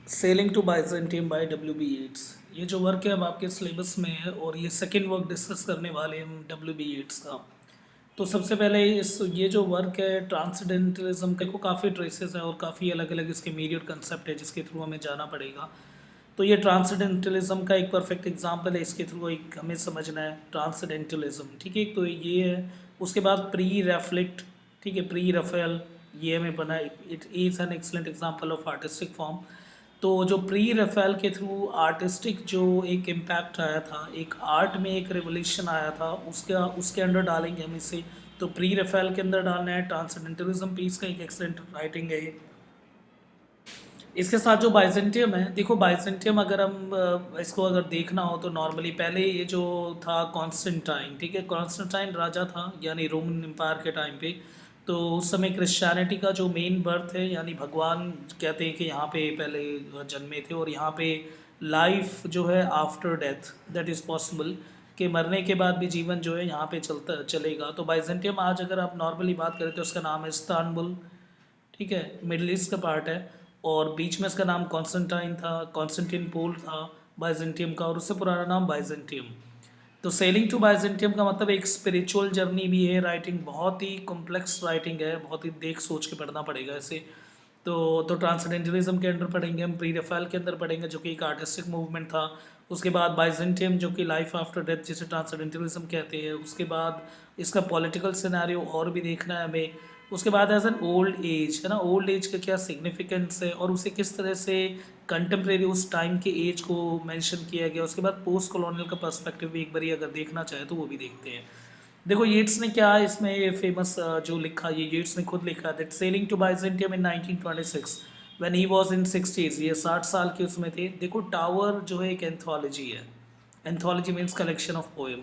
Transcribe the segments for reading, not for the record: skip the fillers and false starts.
Selling to Byzantium by W B Yeats. ये जो work है अब आपके सिलेबस में है और ये सेकंड वर्क डिस्कस करने वाले हैं हम डब्ल्यू बी येट्स का। तो सबसे पहले इस ये जो वर्क है ट्रांसडेंटलिज्म के को काफ़ी ट्रेसेस है और काफ़ी अलग अलग इसके मेजर कंसेप्ट है जिसके थ्रू हमें जाना पड़ेगा। तो ये ट्रांसडेंटलिज्म का एक परफेक्ट एग्जांपल है, इसके थ्रू एक हमें समझना है ट्रांसडेंटलिज्म। ठीक है, तो ये है। उसके बाद प्री रेफ्लेक्ट, ठीक है, प्री रफेल, ये हमें बना है। It is an excellent example of artistic form. तो जो प्री रफेल के थ्रू आर्टिस्टिक जो एक इम्पैक्ट आया था, एक आर्ट में एक रेवोल्यूशन आया था, उसका उसके अंडर डालेंगे हम इसे। तो प्री रफेल के अंदर डालना है। ट्रांसडेंटलिज्म पीस का एक एक्सलेंट राइटिंग है ये। इसके साथ जो बाइजेंटियम है, देखो बाइजेंटियम अगर हम इसको अगर देखना हो तो नॉर्मली पहले ये जो था कॉन्स्टेंटाइन, ठीक है, कॉन्स्टेंटाइन राजा था यानी रोमन एम्पायर के टाइम पे। तो उस समय क्रिश्चियनिटी का जो मेन बर्थ है, यानी भगवान कहते हैं कि यहाँ पे पहले जन्मे थे और यहाँ पे लाइफ जो है after death that is possible, कि मरने के बाद भी जीवन जो है यहाँ पे चलता चलेगा। तो बाइजेंटियम आज अगर आप नॉर्मली बात करें तो उसका नाम है इस्तानबुल, ठीक है, मिडल ईस्ट का पार्ट है। और बीच में इसका नाम कॉन्स्टेंटाइन था, कॉन्स्टेंटिन पोल था बाइजेंटियम का, और उससे पुराना नाम बाइजेंटियम। तो सेलिंग टू बाइजेंटियम का मतलब एक स्पिरिचुअल जर्नी भी है। राइटिंग बहुत ही कॉम्प्लेक्स राइटिंग है, बहुत ही देख सोच के पढ़ना पड़ेगा इसे। तो ट्रांसडेंटलिज्म के अंडर पढ़ेंगे हम, प्री रफेल के अंदर पढ़ेंगे जो कि एक आर्टिस्टिक मूवमेंट था। उसके बाद बाइजेंटियम जो कि लाइफ आफ्टर डेथ जिसे ट्रांसडेंटलिज्म कहते हैं। उसके बाद इसका पॉलिटिकल सिनेरियो और भी देखना है हमें। उसके बाद एज एन ओल्ड एज, है ना, ओल्ड एज का क्या सिग्निफिकेंस है और उसे किस तरह से कंटेम्प्रेरी उस टाइम के एज को मेंशन किया गया। उसके बाद पोस्ट कॉलोनियल का पर्सपेक्टिव भी एक बार अगर देखना चाहे तो वो भी देखते हैं। देखो येट्स ने क्या इसमें ये फेमस जो लिखा, ये येट्स ने खुद लिखा that sailing to Byzantium in 1926 when he was in 60s, ये 60 साल के उसमें थे। देखो टावर जो है एक एंथोलॉजी है, anthology means collection of poem.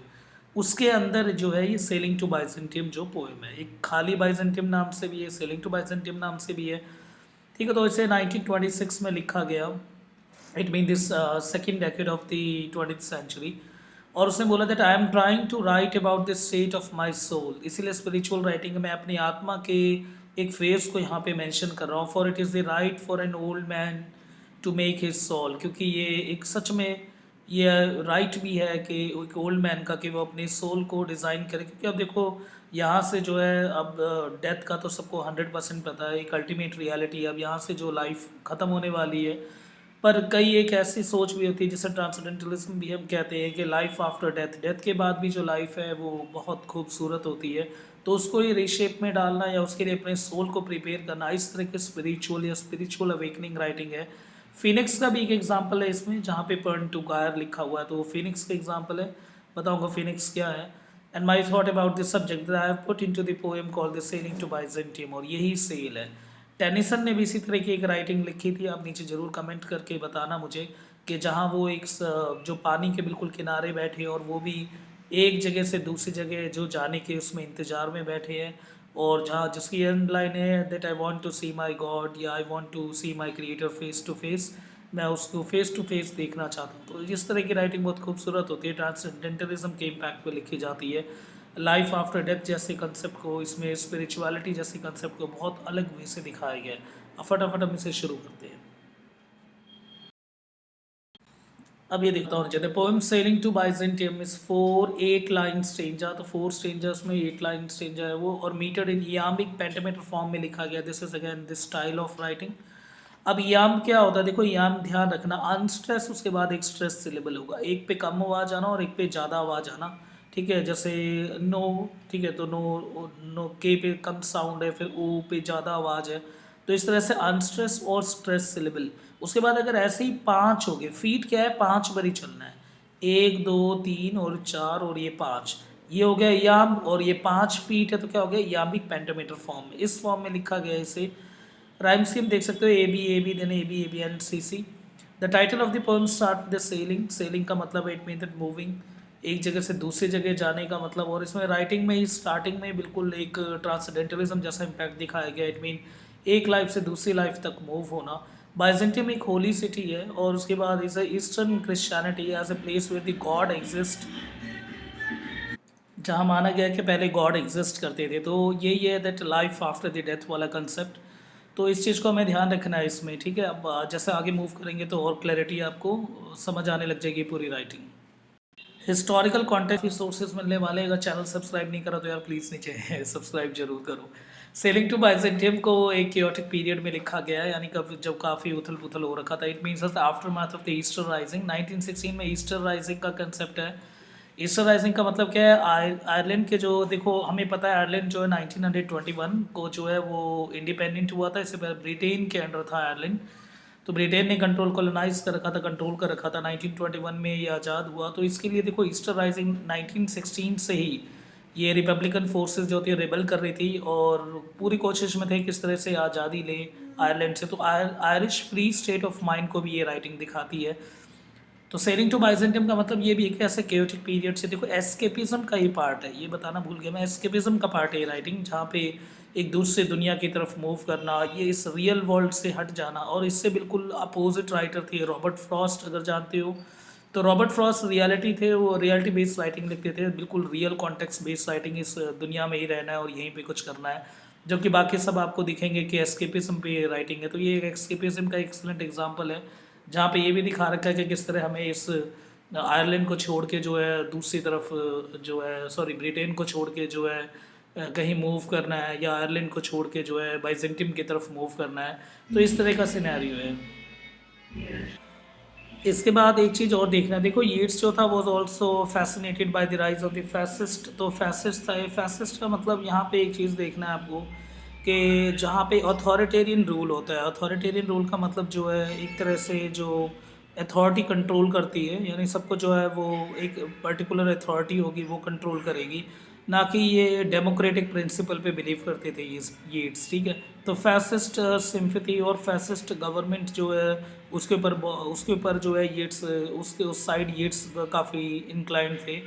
उसके अंदर जो है ये सेलिंग टू बाइजेंटियम जो पोएम है, एक खाली बाइजेंटियम नाम से भी है, सेलिंग टू बाइजेंटियम नाम से भी है। ठीक है, तो इसे 1926 में लिखा गया। It mean this second decade of the 20th century. और उसने बोला that I am trying to write about the state of my soul. इसीलिए स्पिरिचुअल राइटिंग में अपनी आत्मा के एक फेज को यहाँ पे मेंशन कर रहा हूँ। For it is the right for an old man to make his soul, क्योंकि ये एक सच में ये राइट भी है कि एक ओल्ड मैन का कि वो अपनी सोल को डिज़ाइन करे। क्योंकि अब देखो यहाँ से जो है अब डेथ का तो सबको 100% पता है, एक अल्टीमेट रियलिटी है। अब यहाँ से जो लाइफ ख़त्म होने वाली है, पर कई एक ऐसी सोच भी होती है जिसे ट्रांसडेंटलिज्म भी हम कहते हैं कि लाइफ आफ्टर डेथ, डेथ के बाद भी जो लाइफ है वो बहुत खूबसूरत होती है। तो उसको ये रीशेप में डालना या उसके लिए अपने सोल को प्रिपेयर करना, इस तरह के स्पिरिचुअल या स्पिरिचुअल अवेकनिंग राइटिंग है। फिनिक्स का भी एक एग्जाम्पल है इसमें, जहाँ पे पर्न टू गायर लिखा हुआ है, तो वो फिनिक्स का एग्जाम्पल है। बताऊँगा फिनिक्स क्या है। And my thought about this subject that I have put into the poem called the sailing to Byzantium, और यही सेल है। टेनिसन ने भी इसी तरह की एक राइटिंग लिखी थी। आप नीचे ज़रूर कमेंट करके बताना मुझे कि जहाँ वो एक जो पानी के बिल्कुल किनारे बैठे और वो भी एक जगह से दूसरी जगह जो जाने के उसमें इंतज़ार में बैठे हैं, और जहाँ जिसकी एंड लाइन है that I want to see my God या I want to see my creator face to face, मैं उसको फेस टू फेस देखना चाहता हूँ। तो इस तरह की राइटिंग बहुत खूबसूरत होती है, ट्रांसडेंटलिज्म के इम्पैक्ट पे लिखी जाती है। लाइफ आफ्टर डेथ जैसे कंसेप्ट को, इसमें स्पिरिचुअलिटी जैसे कंसेप्ट को बहुत अलग वे से दिखाया गया है। अब फटाफट हम इसे शुरू करते हैं। अब ये देखता हूँ जैसे poem sailing to Byzantium is 4 8 line stanza. तो 4 स्टेंजर्स में 8 लाइन स्टेंजा है वो, और मीटेड इन इयामिक पेंटामेटर फॉर्म में लिखा गया। This is again this style of writing. अब याम क्या होता है, देखो याम ध्यान रखना अनस्ट्रेस, उसके बाद एक स्ट्रेस सिलेबल होगा, एक पे कम आवाज़ आना और एक पे ज़्यादा आवाज़ आना। ठीक है, जैसे नो, ठीक है, तो नो, नो के पे कम साउंड है, फिर ओ पे ज़्यादा आवाज़ है। तो इस तरह से अनस्ट्रेस और स्ट्रेस सिलेबल। उसके बाद अगर ऐसे ही 5 हो गए, फीट क्या है, 5 बारी चलना है, 1 2 3 और 4 और ये 5, ये हो गया याम। और ये 5 फीट है तो क्या हो गया, यामिक पेंटामीटर फॉर्म में, इस फॉर्म में लिखा गया है इसे। राइम स्कीम देख सकते हो, A B then A B and C C. The title of the poem start with the sailing. Sailing का मतलब इट मीन दैट मूविंग, एक जगह से दूसरी जगह जाने का मतलब। और इसमें राइटिंग में ही स्टार्टिंग में बिल्कुल एक ट्रांसडेंटलिज्म जैसा इम्पैक्ट दिखाया गया। इट मीन एक लाइफ से दूसरी लाइफ तक मूव होना। बाइजेंटियम एक होली सिटी है, और उसके बाद is Eastern Christianity as a place where the god exist, जहाँ माना गया कि पहले गॉड एग्जिस्ट करते थे। तो यही है that life after the death वाला कंसेप्ट। तो इस चीज़ को हमें ध्यान रखना है इसमें, ठीक है। अब जैसे आगे मूव करेंगे तो और क्लैरिटी आपको समझ आने लग जाएगी पूरी राइटिंग। हिस्टोरिकल कॉन्टेक्स्ट सोर्सेज मिलने वाले, अगर चैनल सब्सक्राइब नहीं करा तो यार प्लीज़ नीचे सब्सक्राइब जरूर करो। सेलिंग टू बाइजेंटियम को एक क्योटिक पीरियड में लिखा गया है, यानी कब जब काफ़ी उथल पुथल हो रखा था। It means after math of the Easter rising. 1916 में ईस्टर राइजिंग का कंसेप्ट है। ईस्टर राइजिंग का मतलब क्या है, आयरलैंड के जो, देखो हमें पता है आयरलैंड जो है 1921 को जो है वो इंडिपेंडेंट हुआ था। इससे पहले ब्रिटेन के अंडर था आयरलैंड, तो ब्रिटेन ने कंट्रोल कॉलोनाइज कर रखा था, कंट्रोल कर रखा था। 1921 में ये आज़ाद हुआ, तो इसके लिए देखो ईस्टर राइजिंग 1916 से ही ये रिपब्लिकन फोर्सेस जो थी रेबल कर रही थी और पूरी कोशिश में थे किस तरह से आज़ादी ले आयरलैंड से। तो Irish free state of mind को भी ये राइटिंग दिखाती है। तो सेलिंग टू बाइजेंटियम का मतलब ये भी है कि ऐसे केओटिक पीरियड से, देखो एस्केपिज्म का ही पार्ट है, ये बताना भूल गया मैं, एस्केपिज्म का पार्ट है ये राइटिंग, जहाँ पे एक दूसरे दुनिया की तरफ मूव करना, ये इस रियल वर्ल्ड से हट जाना। और इससे बिल्कुल अपोजिट राइटर थे रॉबर्ट फ्रॉस्ट, अगर जानते हो तो। रॉबर्ट फ्रॉस्ट रियलिटी थे, वो रियलिटी बेस्ड राइटिंग लिखते थे, बिल्कुल रियल कॉन्टेक्स्ट बेस्ड राइटिंग, इस दुनिया में ही रहना है और यहीं पे कुछ करना है। जबकि बाकी सब आपको दिखेंगे कि एस्केपिज्म पे राइटिंग है। तो ये एस्केपिज्म का एक्सलेंट एग्जाम्पल है, जहाँ पे ये भी दिखा रखा है कि किस तरह हमें इस आयरलैंड को छोड़ के जो है दूसरी तरफ जो है, सॉरी ब्रिटेन को छोड़ के जो है कहीं मूव करना है, या आयरलैंड को छोड़ के जो है बाइजेंटियम की तरफ मूव करना है। तो इस तरह का सिनेरियो है। इसके बाद एक चीज़ और देखना, देखो यीट्स जो था was also fascinated by the rise of the fascist. तो फैसिस्ट था, फैसिस्ट का मतलब यहाँ पे एक चीज़ देखना है आपको कि जहाँ पे अथॉरिटेरियन रूल होता है। अथॉरिटेरियन रूल का मतलब जो है एक तरह से जो अथॉरिटी कंट्रोल करती है, यानी सबको जो है वो एक पर्टिकुलर अथॉरिटी होगी वो कंट्रोल करेगी, ना कि ये डेमोक्रेटिक प्रिंसिपल पे बिलीव करते थे ये, ठीक है। तो फैसिस्ट सिंपैथी और फैसिस्ट गवर्नमेंट जो है उसके ऊपर जो है येट्स, उसके उस साइड येट्स काफ़ी इंक्लाइंड थे।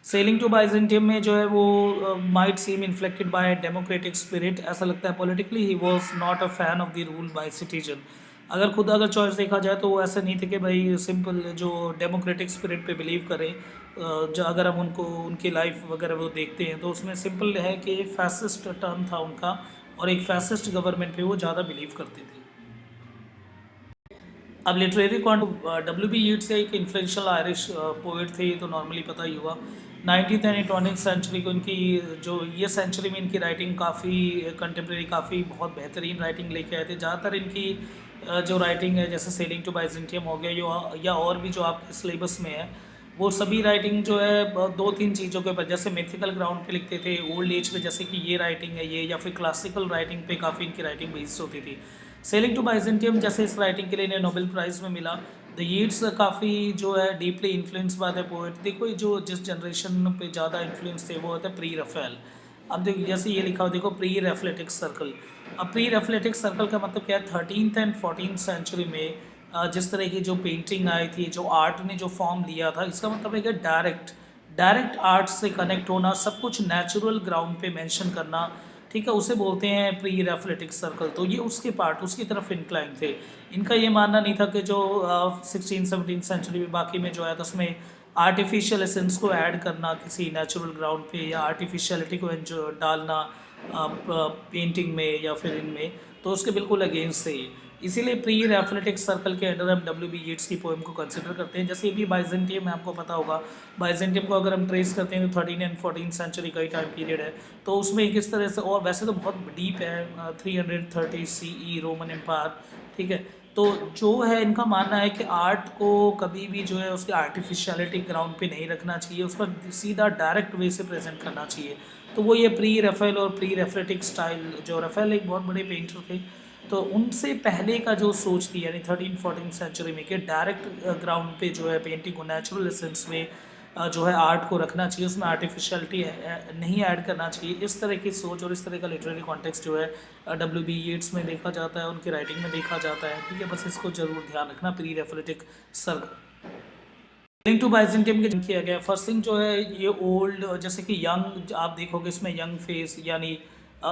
सेलिंग टू बाइजेंटियम में जो है वो might seem inflected by democratic spirit, ऐसा लगता है politically he was not a fan of the rule by citizen. अगर चॉइस देखा जाए तो वो ऐसे नहीं थे कि भाई सिंपल जो डेमोक्रेटिक स्पिरिट पे बिलीव करें। जो अगर हम उनको उनकी लाइफ वगैरह वो देखते हैं तो उसमें सिंपल है कि फैसिस्ट टर्म था उनका, और एक फैसिस्ट गवर्नमेंट पे वो ज़्यादा बिलीव करते थे। अब लिटरेरी क्वांट, W.B. यीट्स एक इन्फ्लुएंशियल आयरिश पोइट थे, ये तो नॉर्मली पता ही हुआ। 19th एंड 20th सेंचुरी को इनकी जो ये सेंचुरी में इनकी राइटिंग काफ़ी कंटेम्प्रेरी, काफ़ी बहुत बेहतरीन राइटिंग लेके आए थे। ज़्यादातर इनकी जो राइटिंग है जैसे सेलिंग टू बाइजेंटियम हो गया या और भी जो आपके सिलेबस में है, वो सभी राइटिंग जो है दो तीन चीज़ों के ऊपर, जैसे मिथिकल ग्राउंड पे लिखते थे, ओल्ड एज पे जैसे कि ये राइटिंग है ये, या फिर क्लासिकल राइटिंग पे काफ़ी इनकी राइटिंग बेस्ड होती थी। सेलिंग टू बाइजेंटियम जैसे इस राइटिंग के लिए इन्हें नोबेल प्राइज़ में मिला। द यीट्स काफ़ी जो है deeply influence by the poet. देखो जो जिस जनरेशन पे ज़्यादा इन्फ्लुएंस थे वो होता है प्री रफेल। अब देखो जैसे ये लिखा हो, देखो प्री रेफ्लेटिक सर्कल। अब प्री रेफ्लेटिक सर्कल का मतलब क्या है, 13th एंड 14th सेंचुरी में जिस तरह की जो पेंटिंग आई थी, जो आर्ट ने जो फॉर्म लिया था, इसका मतलब है कि डायरेक्ट आर्ट से कनेक्ट होना, सब कुछ नेचुरल ग्राउंड पे मेंशन करना, ठीक है, उसे बोलते हैं प्री रेफ्लेटिक सर्कल। तो ये उसकी तरफ इंक्लाइन थे। इनका ये मानना नहीं था कि जो 16-17 सेंचुरी में बाकी में जो है तो उसमें आर्टिफिशियल एसेंस को ऐड करना किसी नेचुरल ग्राउंड पे, या आर्टिफिशियलिटी को जो डालना पेंटिंग में या फिर इनमें, तो उसके बिल्कुल अगेंस्ट है। इसीलिए प्री रेफ्लेटिक सर्कल के अंडर हम W.B. यीट्स की पोएम को कंसिडर करते हैं। जैसे भी बाइजेंटियम में आपको पता होगा, बाइजेंटियम को अगर हम ट्रेस करते हैं तो 13 एंड 14 सेंचुरी का ही टाइम पीरियड है। तो उसमें किस तरह से, और वैसे तो बहुत डीप है, 330 CE रोमन एम्पायर, ठीक है। तो जो है इनका मानना है कि आर्ट को कभी भी जो है उसकी आर्टिफिशियलिटी ग्राउंड पे नहीं रखना चाहिए, उसका सीधा डायरेक्ट वे से प्रेजेंट करना चाहिए। तो वो ये प्री रफेल और प्री रेफ्लेटिक स्टाइल, जो रफेल एक बहुत बड़े पेंटर थे, तो उनसे पहले का जो सोच थी यानी 13-14 सेंचुरी में कि डायरेक्ट ग्राउंड पे जो है पेंटिंग को नेचुरल एसेंस में जो है आर्ट को रखना चाहिए, उसमें आर्टिफिशियलिटी नहीं ऐड करना चाहिए। इस तरह की सोच और इस तरह का लिटरेरी कॉन्टेक्स्ट जो है W.B. यीट्स में देखा जाता है, उनकी राइटिंग में देखा जाता है, ठीक है। बस इसको जरूर ध्यान रखना, pre Raphaelite circle. Link to Byzantium के किया गया फर्स्ट थिंग जो है ये ओल्ड, जैसे कि यंग, आप देखोगे इसमें यंग फेस, यानी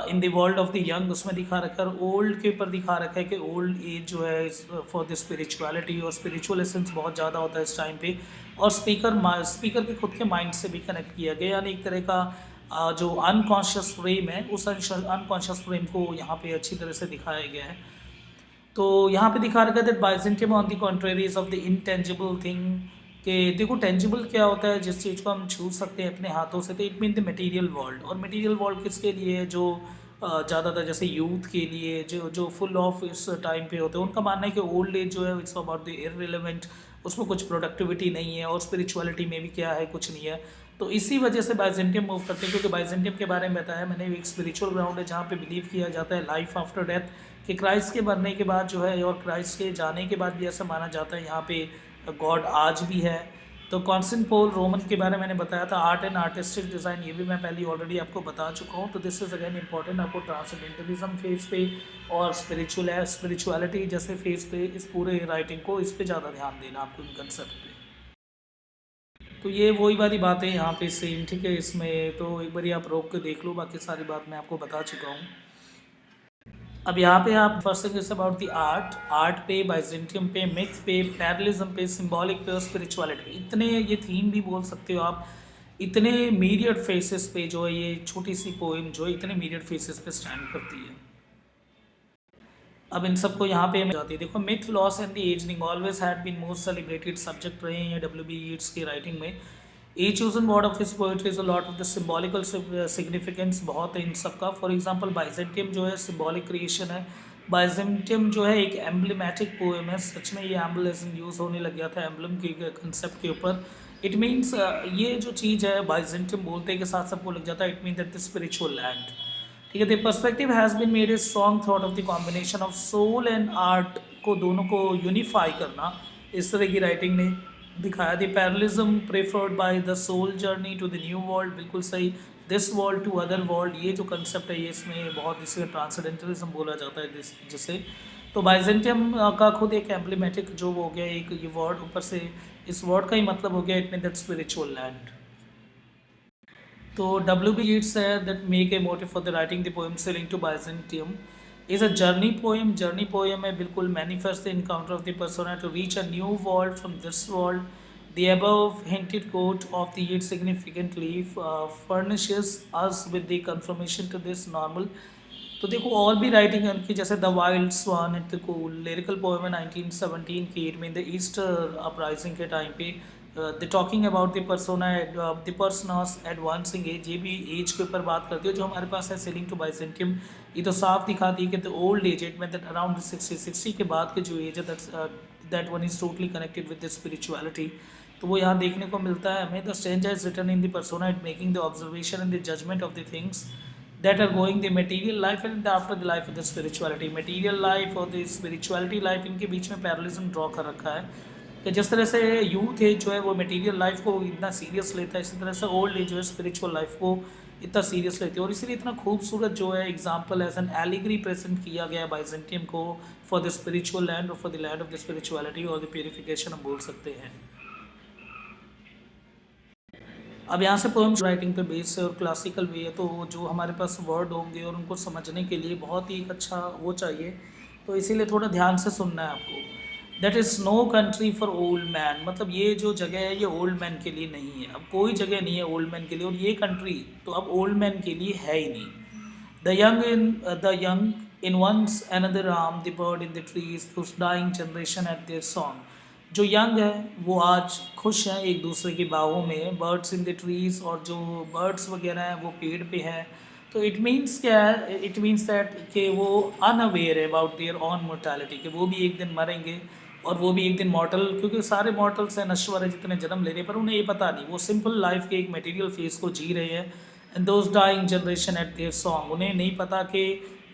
in the world of the young उसमें दिखा रखा है, और ओल्ड के ऊपर दिखा रखा है कि ओल्ड एज जो है फॉर द स्पिरिचुअलिटी, और स्पिरिचुअल एसेंस बहुत ज़्यादा होता है इस टाइम पे। और स्पीकर के खुद के माइंड से भी कनेक्ट किया गया, यानी एक तरह का जो अनकॉन्शियस फ्रेम है उस अनकॉन्शियस फ्रेम को यहाँ पे अच्छी तरह से दिखाया गया है। तो यहाँ पे दिखा रखा है that Byzantium on the contraries of the intangible thing, कि देखो टेंजिबल क्या होता है, जिस चीज़ को हम छू सकते हैं अपने हाथों से, तो it mean the material world. और मटेरियल वर्ल्ड किसके लिए है, जो ज़्यादातर जैसे यूथ के लिए जो जो फुल ऑफ इस टाइम पे होते हैं, उनका मानना है कि ओल्ड एज जो है इट्स अबाउट द इररिलेवेंट, उसमें कुछ प्रोडक्टिविटी नहीं है और स्पिरिचुअलिटी में भी क्या है, कुछ नहीं है। तो इसी वजह से बाइजेंटियम मूव करते हैं, क्योंकि बाइजेंटियम के बारे में बताया मैंने, एक स्पिरिचुअल ग्राउंड है जहाँ पे बिलीव किया जाता है लाइफ आफ्टर डेथ, कि क्राइस्ट के मरने के बाद जो है और क्राइस्ट के जाने के बाद भी ऐसा माना जाता है यहाँ पे गॉड आज भी है। तो कॉन्स्टेंटिनोपल रोमन के बारे में मैंने बताया था, आर्ट एंड आर्टिस्टिक डिज़ाइन, ये भी मैं पहले ऑलरेडी आपको बता चुका हूँ। तो दिस इज़ अगेन इंपॉर्टेंट आपको ट्रांसेंडेंटलिज्म फेज पे और स्पिरिचुअलिटी जैसे फेज पे इस पूरे राइटिंग को, इस पे ज़्यादा ध्यान देना आपको इन कंसेप्ट पे। तो ये वही वाली बात है यहाँ पे सेम, ठीक है। इसमें तो एक बारी आप रोक के देख लो, बाकी सारी बात मैं आपको बता चुका हूँ। अब यहाँ पे आप first thing is about the art, art पे, बाइजेंटियम पे, मिथ पे, पैरलिज्म पे, सिंबॉलिक पे और स्पिरिचुअलिटी पे, इतने ये थीम भी बोल सकते हो आप, इतने मीडियट फेसेस पे जो है ये छोटी सी पोएम जो है इतने मीडियट फेसेस पे स्टैंड करती है। अब इन सबको यहाँ पे जाती है, देखो myth, loss and the ageing always had been most celebrated subject रहे हैं W.B. Yeats की राइटिंग में। Each chosen word of his poetry is a lot of the symbolical significance बहुत है इन सबका। फॉर एग्जांपल बाइजेंटियम जो है सिम्बॉलिक क्रिएशन है, बाइजेंटियम जो है एक एम्ब्लेमेटिक पोएम है। सच में ये एम्बलिज्म यूज़ होने लग गया था एम्बलम के कंसेप्ट के ऊपर। इट मीन्स ये जो चीज़ है बाइजेंटियम बोलते के साथ सबको लग जाता है, it mean that the spiritual land, ठीक है। The perspective has been made a strong thought of the combination of soul and art को, दोनों को यूनिफाई करना, इस तरह की राइटिंग ने दिखाया। The parallelism preferred by the soul journey to the new world, बिल्कुल सही, this world to other world, ये जो कंसेप्ट है ये इसमें बहुत, इसे ट्रांसेंडेंटलिज्म बोला जाता है जिसे। तो बाइजेंटियम का खुद एक एम्ब्लेमेटिक जो हो गया एक ये वर्ड, ऊपर से इस वर्ड का ही मतलब हो गया it mean that spiritual land. तो W.B. Yeats said that make a motive for the writing the poem Sailing to Byzantium is a journey poem. Journey poem में बिल्कुल manifest the encounter of the persona to reach a new world from this world. The above hinted quote of the Yeats significantly furnishes us with the confirmation to this normal. तो देखो और भी writing है उनकी, जैसे the wild swan at the Coole, lyrical poem है 1917 की, it mean the Easter uprising के टाइम पे, the talking about the persona the persons advancing age, ये भी एज के ऊपर बात करती है जो हमारे पास है सेलिंग टू बाइजेंटियम। ये तो साफ दिखाती है कि the old age, it mean that around 60 के बाद के जो एज है that one is totally connected with the spirituality. तो वो यहाँ देखने को मिलता है हमें। The stranger is written in the persona it making the observation and the judgement of the things that are going the material life and the after the life of the spirituality, material life और the spirituality life, इनके बीच में parallelism draw कर रखा है कि जिस तरह से यूथ एज जो है वो मटेरियल लाइफ को इतना सीरियस लेता है, इसी तरह से ओल्ड एज जो है स्पिरिचुअल लाइफ को इतना सीरियस लेती है। और इसीलिए इतना खूबसूरत जो है example as an allegory present किया गया है बाइजेंटियम को फॉर द स्पिरिचुअल लैंड और for the land of the spirituality और द प्योरिफिकेशन हम बोल सकते हैं। अब यहाँ से पोएम्स राइटिंग पे बेस है और क्लासिकल वे है, तो जो हमारे पास वर्ड होंगे और उनको समझने के लिए बहुत ही अच्छा वो चाहिए, तो इसीलिए थोड़ा ध्यान से सुनना है आपको। That is no country for old man, मतलब ये जो जगह है ये ओल्ड मैन के लिए नहीं है। अब कोई जगह नहीं है ओल्ड मैन के लिए, और ये कंट्री तो अब ओल्ड मैन के लिए है ही नहीं। The young in one's another arm, the bird in the trees, उस dying generation at their song, जो यंग है वो आज खुश हैं एक दूसरे की बाहों में, बर्ड्स इन द ट्रीज, और जो बर्ड्स वगैरह हैं वो पेड़ पे हैं। तो इट मीन्स क्या है, इट मीन्स दैट कि वो अनअवेयर है अबाउट देयर ऑन मोर्टैलिटी, कि वो भी एक दिन मरेंगे और वो भी एक दिन मॉर्टल, क्योंकि सारे मॉर्टल्स हैं, नश्वर है जितने जन्म ले रहे, पर उन्हें ये पता नहीं, वो सिंपल लाइफ के एक मटेरियल फेस को जी रहे हैं। And those dying generation at their song, उन्हें नहीं पता कि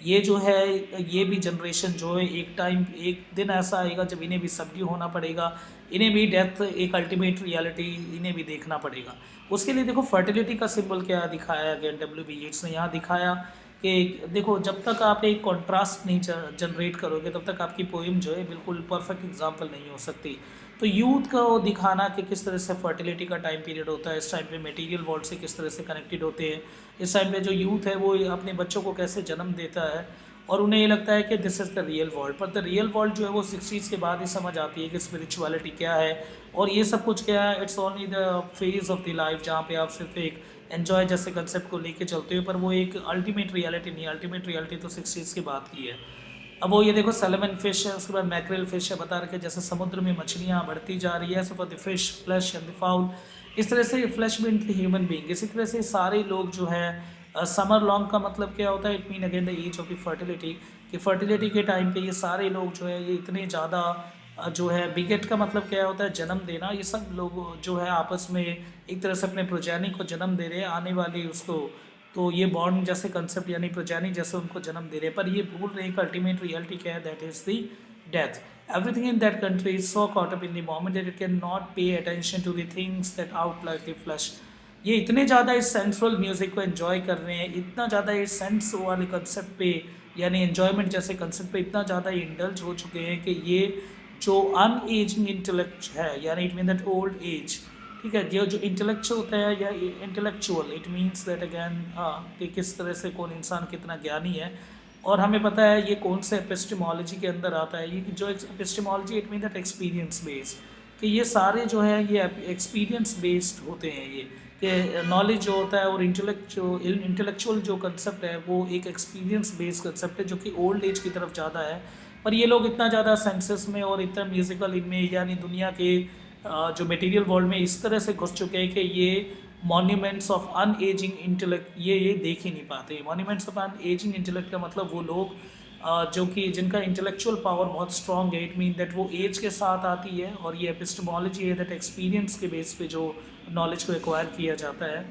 ये जो है ये भी जनरेशन जो है एक टाइम एक दिन ऐसा आएगा जब इन्हें भी सबड्यू होना पड़ेगा, इन्हें भी डेथ एक अल्टीमेट रियलिटी इन्हें भी देखना पड़ेगा। उसके लिए देखो फर्टिलिटी का सिंबल क्या दिखाया गया W.B. Yeats ने, यहाँ दिखाया कि देखो जब तक आप एक कॉन्ट्रास्ट नहीं जनरेट करोगे तब तक आपकी पोइम जो है बिल्कुल परफेक्ट एग्जाम्पल नहीं हो सकती। तो यूथ का वो दिखाना कि किस तरह से फर्टिलिटी का टाइम पीरियड होता है, इस टाइम पे मटेरियल वर्ल्ड से किस तरह से कनेक्टेड होते हैं, इस टाइम पे जो यूथ है वो अपने बच्चों को कैसे जन्म देता है और उन्हें ये लगता है कि this is the real world, पर द रियल वर्ल्ड जो है वो 60s के बाद ही समझ आती है कि स्पिरिचुअलिटी क्या है और ये सब कुछ क्या है। It's only the phase of the life जहाँ पे आप सिर्फ एक एन्जॉय जैसे कंसेप्ट को लेके चलते हो, पर वो एक अल्टीमेट रियलिटी नहीं है। अल्टीमेट रियलिटी तो 60s की बात की है। अब वो ये देखो सैल्मन फिश है, उसके बाद मैक्रेल फिश है, बता रखे जैसे समुद्र में मछलियाँ बढ़ती जा रही है, so for the fish flesh and the fowl, इस तरह से flesh been the human being. इसी तरह से सारे लोग जो है समर लॉन्ग का मतलब क्या होता है, it mean again the age of the fertility, कि फर्टिलिटी के टाइम पे ये सारे लोग जो है ये इतने ज़्यादा जो है बिगेट का मतलब क्या होता है, जन्म देना। ये सब लोग जो है आपस में एक तरह से अपने प्रोजैनी को जन्म दे रहे हैं, आने वाली उसको। तो ये बॉन्ड जैसे कंसेप्ट यानी प्रोजैनी जैसे उनको जन्म दे रहे हैं, पर ये भूल रहे हैं कि अल्टीमेट रियलिटी क्या है, that is the death. Everything in that country is so caught up in the moment that it cannot pay attention to the things that outlive the flesh। ये इतने ज़्यादा इस सेंसुअल म्यूज़िक को enjoy कर रहे हैं, इतना ज़्यादा इस सेंस वाले कंसेप्ट पे यानी एन्जॉयमेंट जैसे कंसेप्ट पे इतना ज़्यादा इंडल्ज हो चुके हैं कि ये जो अनएजिंग इंटेलेक्ट है, यानी it mean that old age, ठीक है, ये जो इंटेलेक्चुअल होता है या intellectual, it means that again हाँ कि किस तरह से कौन इंसान कितना ज्ञानी है। और हमें पता है ये कौन से एपिस्टेमोलॉजी के अंदर आता है, ये जो epistemology it mean that experience based, कि ये सारे जो है ये एक्सपीरियंस बेस्ड होते हैं। ये कि नॉलेज जो होता है और इंटेलेक्चुअल जो कंसेप्ट है वो एक एक्सपीरियंस बेस्ड कंसेप्ट है, जो कि ओल्ड एज की तरफ ज़्यादा है। पर ये लोग इतना ज़्यादा सेंसेस में और इतना म्यूज़िकल इनमें यानी दुनिया के जो मटेरियल वर्ल्ड में इस तरह से घुस चुके हैं कि ये मॉन्यूमेंट्स ऑफ अनएजिंग इंटेलेक्ट ये देख ही नहीं पाते। मॉन्यूमेंट्स ऑफ अनएजिंग इंटेलेक्ट का मतलब वो लोग जो कि जिनका इंटेलेक्चुअल पावर बहुत स्ट्रॉन्ग है, इट मीन दैट वो एज के साथ आती है, और ये एपिस्टेमोलॉजी है दैट एक्सपीरियंस के बेस पे जो नॉलेज को एक्वायर किया जाता है,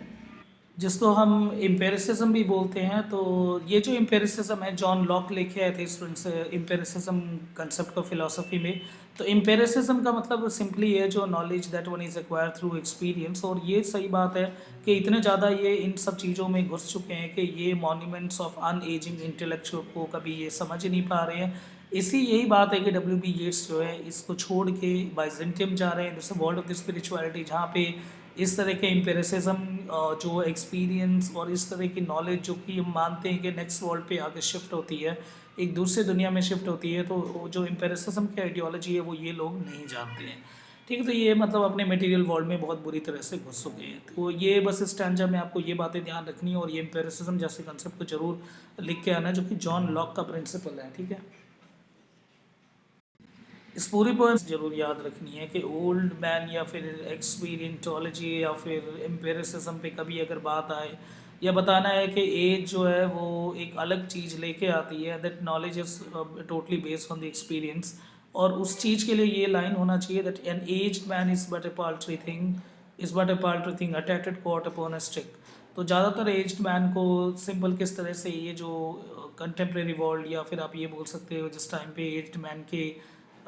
जिसको हम एम्पेरिसिज्म भी बोलते हैं। तो ये जो एम्पेरिसिज्म है जॉन लॉक लेके आए थे स्टूडेंट्स एम्पेरिसिज्म कंसेप्ट को फिलोसफी में। तो एम्पेरिसिज्म का मतलब सिंपली है जो knowledge that one is acquire through experience. और ये सही बात है कि इतने ज़्यादा ये इन सब चीज़ों में घुस चुके हैं कि ये मॉन्यूमेंट्स ऑफ अनएजिंग इंटेलेक्चुअल को कभी ये समझ ही नहीं पा रहे हैं। इसी यही बात है कि W.B. येट्स जो है इसको छोड़ के बाइजेंटियम जा रहे हैं, जैसे वर्ल्ड ऑफ द स्पिरिचुअलिटी, जहाँ पे इस तरह के एम्पेरिसिज्म जो एक्सपीरियंस और इस तरह की नॉलेज जो कि हम मानते हैं कि नेक्स्ट वर्ल्ड पे आगे शिफ्ट होती है, एक दूसरे दुनिया में शिफ्ट होती है, तो जो एम्पेरिसिज्म की आइडियोलॉजी है वो ये लोग नहीं जानते हैं। ठीक है, तो ये मतलब अपने मटेरियल वर्ल्ड में बहुत बुरी तरह से घुस चुके हैं। तो ये बस इस स्टैंजा में आपको ये बातें ध्यान रखनी है, और ये एम्पेरिसिज्म जैसे कंसेप्ट को जरूर लिख के आना, जो कि जॉन लॉक का प्रिंसिपल है। ठीक है, इस पूरी पोएम जरूर याद रखनी है कि ओल्ड मैन या फिर एक्सपीरियंटोलॉजी या फिर एम्पेरिसिज्म पे कभी अगर बात आए, या बताना है कि एज जो है वो एक अलग चीज़ लेके आती है, that knowledge is totally based on the experience. और उस चीज़ के लिए ये लाइन होना चाहिए that an aged man is but a paltry thing, is but a paltry thing अटैटेड कॉट अपॉन अ स्टिक। तो ज़्यादातर एज्ड मैन को सिंपल किस तरह से ये जो कंटेम्प्रेरी वर्ल्ड, या फिर आप ये बोल सकते हो जिस टाइम पे एज्ड मैन के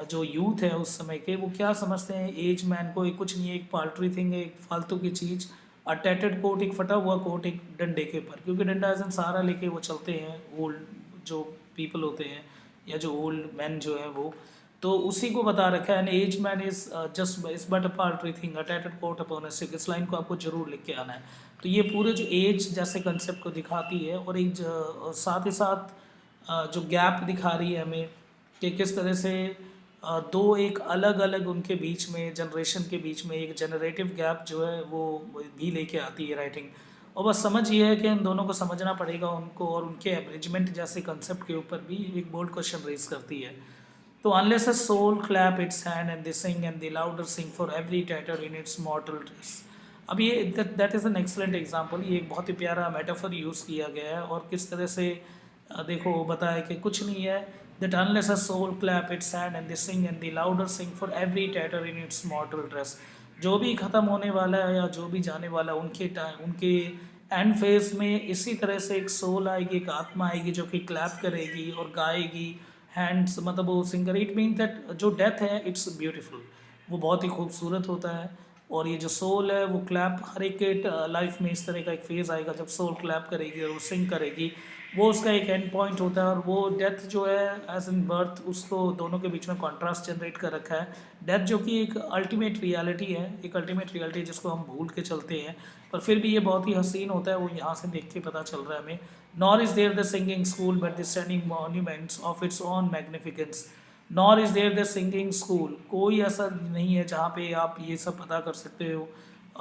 जो यूथ है उस समय के, वो क्या समझते हैं एज मैन को, एक कुछ नहीं है, एक पाल्ट्री थिंग है, एक फालतू की चीज़, अटैटेड कोट, एक फटा हुआ कोट एक डंडे के ऊपर, क्योंकि डंडा एज सहारा लेके वो चलते हैं ओल्ड जो पीपल होते हैं या जो ओल्ड मैन जो है वो। तो उसी को बता रखा है, an age man is just is but a paltry thing अटैटेड कोट अपॉन अ स्टिक। इस लाइन को आपको जरूर लिख के आना है। तो ये पूरे जो एज जैसे कंसेप्ट को दिखाती है, और एक साथ ही साथ जो गैप दिखा रही है हमें कि किस तरह से दो एक अलग अलग उनके बीच में जनरेशन के बीच में एक जनरेटिव गैप जो है वो भी लेके आती है राइटिंग। और बस समझ ये है कि इन दोनों को समझना पड़ेगा उनको, और उनके एब्रिजमेंट जैसे कंसेप्ट के ऊपर भी एक बोल्ड क्वेश्चन रेज करती है। तो unless a soul clap its hand and they sing and they louder sing for every tatter in its mortal dress. अब ये that is an excellent example. ये एक बहुत ही प्यारा मेटाफर यूज़ किया गया है, और किस तरह से देखो बताया कि कुछ नहीं है that unless a soul clap its hand and they sing and the louder sing for every tatter in its mortal dress। जो भी ख़त्म होने वाला है या जो भी जाने वाला उनके टाइम उनके एंड फेज में इसी तरह से एक सोल आएगी, एक आत्मा आएगी जो कि क्लैप करेगी और गाएगी। हैंड्स मतलब वो सिंगर, इट मीन दैट जो डेथ है इट्स ब्यूटीफुल, वो बहुत ही खूबसूरत होता है। और ये जो सोल है वो क्लैप हर एक के लाइफ में इस तरह का एक फेज़ आएगा जब सोल क्लैप करेगी और वो सिंग करेगी, वो उसका एक एंड पॉइंट होता है। और वो डेथ जो है एज इन बर्थ, उसको दोनों के बीच में कॉन्ट्रास्ट जनरेट कर रखा है। डेथ जो कि एक अल्टीमेट रियलिटी है, एक अल्टीमेट रियलिटी जिसको हम भूल के चलते हैं, पर फिर भी ये बहुत ही हसीन होता है, वो यहाँ से देख के पता चल रहा है हमें। Nor is there the singing school but the standing monuments of its own magnificence. Nor is there the singing school, कोई ऐसा नहीं है जहाँ पे आप ये सब पता कर सकते हो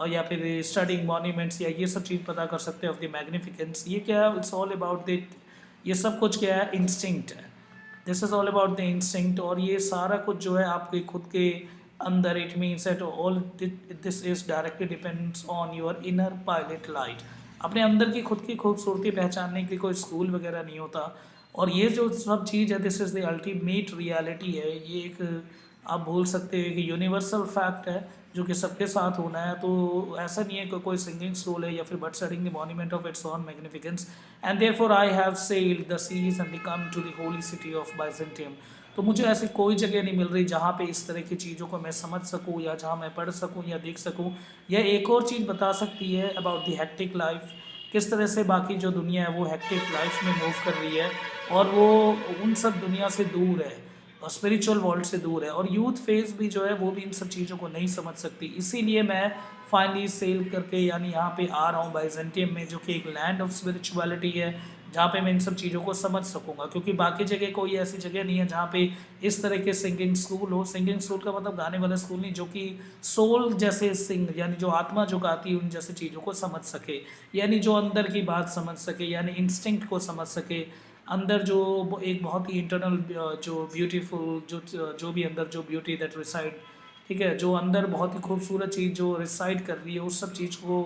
या फिर स्टडिंग मॉन्यूमेंट्स या ये सब चीज़ पता कर सकते हैं ऑफ द मैग्निफिकेंस। ये क्या है, इट्स ऑल अबाउट द, ये सब कुछ क्या है, इंस्टिंक्ट है। This is all about the instinct. और ये सारा कुछ जो है आपके खुद के अंदर, it means at all this is directly depends on your inner pilot light. अपने अंदर की खुद की खूबसूरती पहचानने के लिए कोई स्कूल वगैरह नहीं होता। और ये जो सब चीज़ है, this is the ultimate reality है। ये एक आप बोल सकते हैं कि यूनिवर्सल फैक्ट है जो कि सबके साथ होना है। तो ऐसा नहीं है कि कोई सिंगिंग स्कूल है या फिर but studying the monument of its on magnificence. And therefore I have sailed the seas and come to the holy city of Byzantium. तो मुझे ऐसी कोई जगह नहीं मिल रही जहाँ पे इस तरह की चीज़ों को मैं समझ सकूँ या जहाँ मैं पढ़ सकूँ या देख सकूँ। यह एक और चीज़ बता सकती है अबाउट द हेक्टिक लाइफ, किस तरह से बाकी जो दुनिया है वो हेक्टिक लाइफ में मूव कर रही है और वो उन सब दुनिया से दूर है और स्पिरिचुअल वर्ल्ड से दूर है। और यूथ फेज भी जो है वो भी इन सब चीज़ों को नहीं समझ सकती। इसीलिए मैं फाइनली सेल करके यानी यहाँ पे आ रहा हूँ बाइजेंटियम में, जो कि एक लैंड ऑफ स्पिरिचुअलिटी है, जहाँ पे मैं इन सब चीज़ों को समझ सकूँगा। क्योंकि बाकी जगह कोई ऐसी जगह नहीं है जहाँ पे इस तरह के सिंगिंग स्कूल हो। सिंगिंग स्कूल का मतलब गाने वाला स्कूल नहीं, जो कि सोल जैसे सिंग यानी जो आत्मा जो गाती है उन जैसे चीज़ों को समझ सके, यानी जो अंदर की बात समझ सके, यानी इंस्टिंक्ट को समझ सके, अंदर जो एक बहुत ही इंटरनल जो ब्यूटीफुल जो भी अंदर जो ब्यूटी दैट रिसाइड, ठीक है, जो अंदर बहुत ही खूबसूरत चीज़ जो रिसाइड कर रही है, उस सब चीज़ को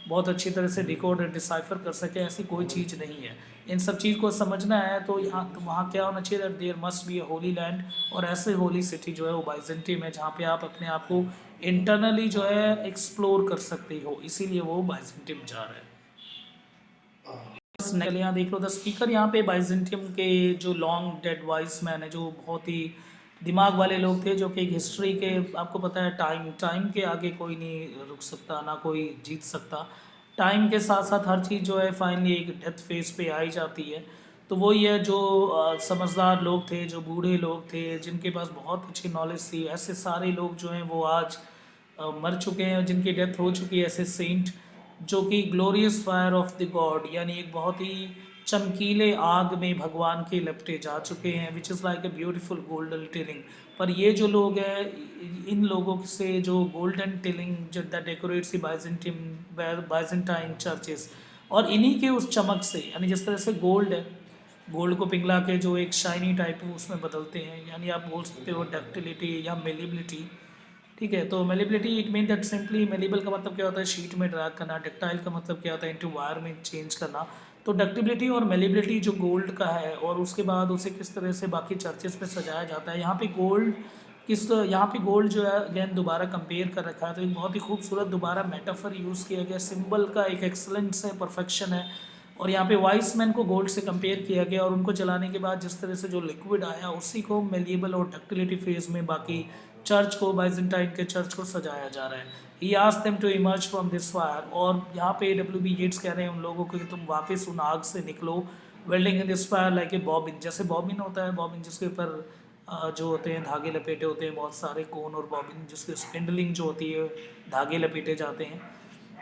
बहुत अच्छी तरह से डिकोड और डिसाइफर कर सके, ऐसी कोई चीज़ नहीं है। इन सब चीज़ को समझना है तो यहाँ तो वहाँ क्या होना चाहिए, that there must be a holy land. और ऐसे होली सिटी जो है वो बाइजेंटियम है, जहाँ पे आप अपने आप को इंटरनली जो है एक्सप्लोर कर सकते हो, इसीलिए वो बाइजेंटियम जा रहा है। चलिए यहाँ देख लो, द स्पीकर यहाँ पे बाइजेंटियम के जो लॉन्ग डेड वाइस मैन है, जो बहुत ही दिमाग वाले लोग थे, जो कि एक हिस्ट्री के, आपको पता है टाइम टाइम के आगे कोई नहीं रुक सकता, ना कोई जीत सकता। टाइम के साथ साथ हर चीज़ जो है फाइनली एक डेथ फेज पे आई जाती है। तो वही है, जो समझदार लोग थे, जो बूढ़े लोग थे, जिनके पास बहुत अच्छी नॉलेज थी, ऐसे सारे लोग जो हैं वो आज मर चुके हैं, जिनकी डेथ हो चुकी है। ऐसे सेंट जो कि glorious fire of the God यानी एक बहुत ही चमकीले आग में भगवान के लपटे जा चुके हैं, which is like a beautiful golden tilling. पर ये जो लोग हैं, इन लोगों से जो गोल्डन टिलिंग जो द डेकोरेट्स बाइजेंटाइन चर्चेस, और इन्हीं के उस चमक से, यानी जिस तरह से गोल्ड है, गोल्ड को पिघला के जो एक शाइनी टाइप उसमें बदलते हैं, यानी आप बोल सकते हो डक्टिलिटी या मेलिबिलिटी। ठीक है, तो malleability it mean that simply, malleable का मतलब क्या होता है, शीट में ड्रैग करना। डक्टाइल का मतलब क्या होता है, इनटू वायर में चेंज करना। तो डक्टिबिलिटी और मेलिबिलिटी जो गोल्ड का है, और उसके बाद उसे किस तरह से बाकी चर्चेस पे सजाया जाता है। यहाँ पे गोल्ड यहाँ पे गोल्ड जो है अगेन दोबारा कंपेयर कर रखा है, तो एक बहुत ही खूबसूरत दोबारा मेटाफर यूज़ किया गया, सिंबल का एक एक्सलेंस है, परफेक्शन है। और यहाँ पे वाइस मैन को गोल्ड से कंपेयर किया गया, और उनको जलाने के बाद जिस तरह से जो लिक्विड आया, उसी को मेलिएबल और डक्टिलिटी फेज में बाकी चर्च को, बाइजेंटाइन के चर्च को सजाया जा रहा है। He asked them to emerge from this fire. और यहाँ पे डब्ल्यू.बी. येट्स कह रहे हैं उन लोगों को कि तुम वापस उन आग से निकलो, welding in this fire like a bobbin. जैसे बॉबिन होता है, बॉबिन जिसके ऊपर जो होते हैं धागे लपेटे होते हैं बहुत सारे कोन, और बॉबिन जिसके स्पिंडलिंग जो होती है धागे लपेटे जाते हैं।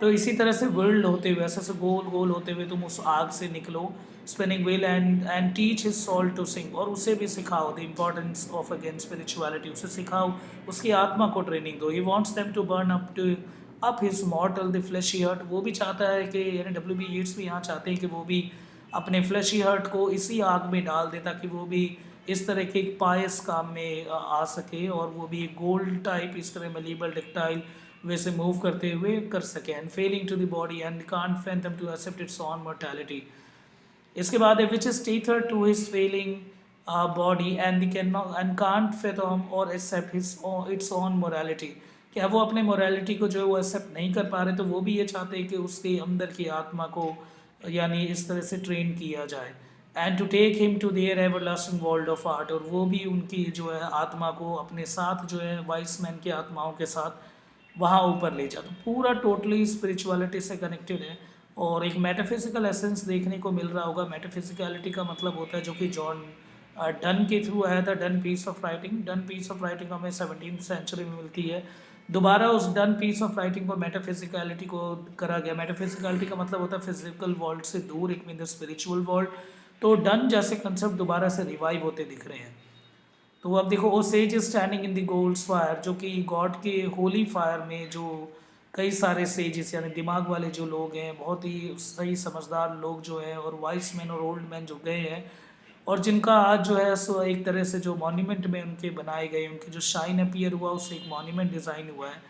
तो इसी तरह से वर्ल्ड होते हुए, ऐसे ऐसे गोल गोल होते हुए तुम उस आग से निकलो, spinning wheel, and teach his soul to sing. और उसे भी सिखाओ the importance of again spirituality, उसे सिखाओ, उसकी आत्मा को ट्रेनिंग दो। He wants them to burn up his mortal the fleshy heart. वो भी चाहता है कि, यानी डब्ल्यू.बी. येट्स भी यहाँ चाहते हैं कि वो भी अपने फ्लैशी हर्ट को इसी आग में डाल दे, ताकि वो भी इस तरह के एक पायस काम में आ सके, और वो भी गोल्ड टाइप इस तरह मलीबल टेक्टाइल वैसे मूव करते हुए कर सके। And failing to the body and can't fathom to accept its own mortality. इसके बाद है which is tether to his failing body and can and can't fathom और accept his its own morality. क्या वो अपने मोरालिटी को जो है वो एक्सेप्ट नहीं कर पा रहे, तो वो भी ये चाहते हैं कि उसके अंदर की आत्मा को यानी इस तरह से ट्रेन किया जाए, and to take him to their everlasting world of art. और वो भी उनकी जो है आत्मा को अपने साथ जो है वाइस मैन की आत्माओं के साथ वहाँ ऊपर ले जाता। पूरा टोटली स्पिरिचुअलिटी से कनेक्टेड है, और एक मेटाफिजिकल एसेंस देखने को मिल रहा होगा। मेटाफिजिकलिटी का मतलब होता है, जो कि जॉन डन के थ्रू आया था, done piece of writing. Done piece of writing हमें 17वीं सेंचुरी में मिलती है। दोबारा उस डन पीस ऑफ राइटिंग को मेटाफिजिकलिटी को करा गया। मेटाफिजिकलिटी का मतलब होता है फिजिकल वर्ल्ड से दूर, it mean the spiritual world. तो डन जैसे कंसेप्ट दोबारा से रिवाइव होते दिख रहे हैं। तो अब देखो, O sage is standing in the gold fire, जो कि गॉड के होली फायर में जो कई सारे सेजिस यानी दिमाग वाले जो लोग हैं, बहुत ही सही समझदार लोग जो हैं, और वाइस मैन और ओल्ड मैन जो गए हैं, और जिनका आज जो है सो एक तरह से जो मॉन्यूमेंट में उनके बनाए गए, उनके जो शाइन अपीयर हुआ उससे एक मॉन्यूमेंट डिज़ाइन हुआ है।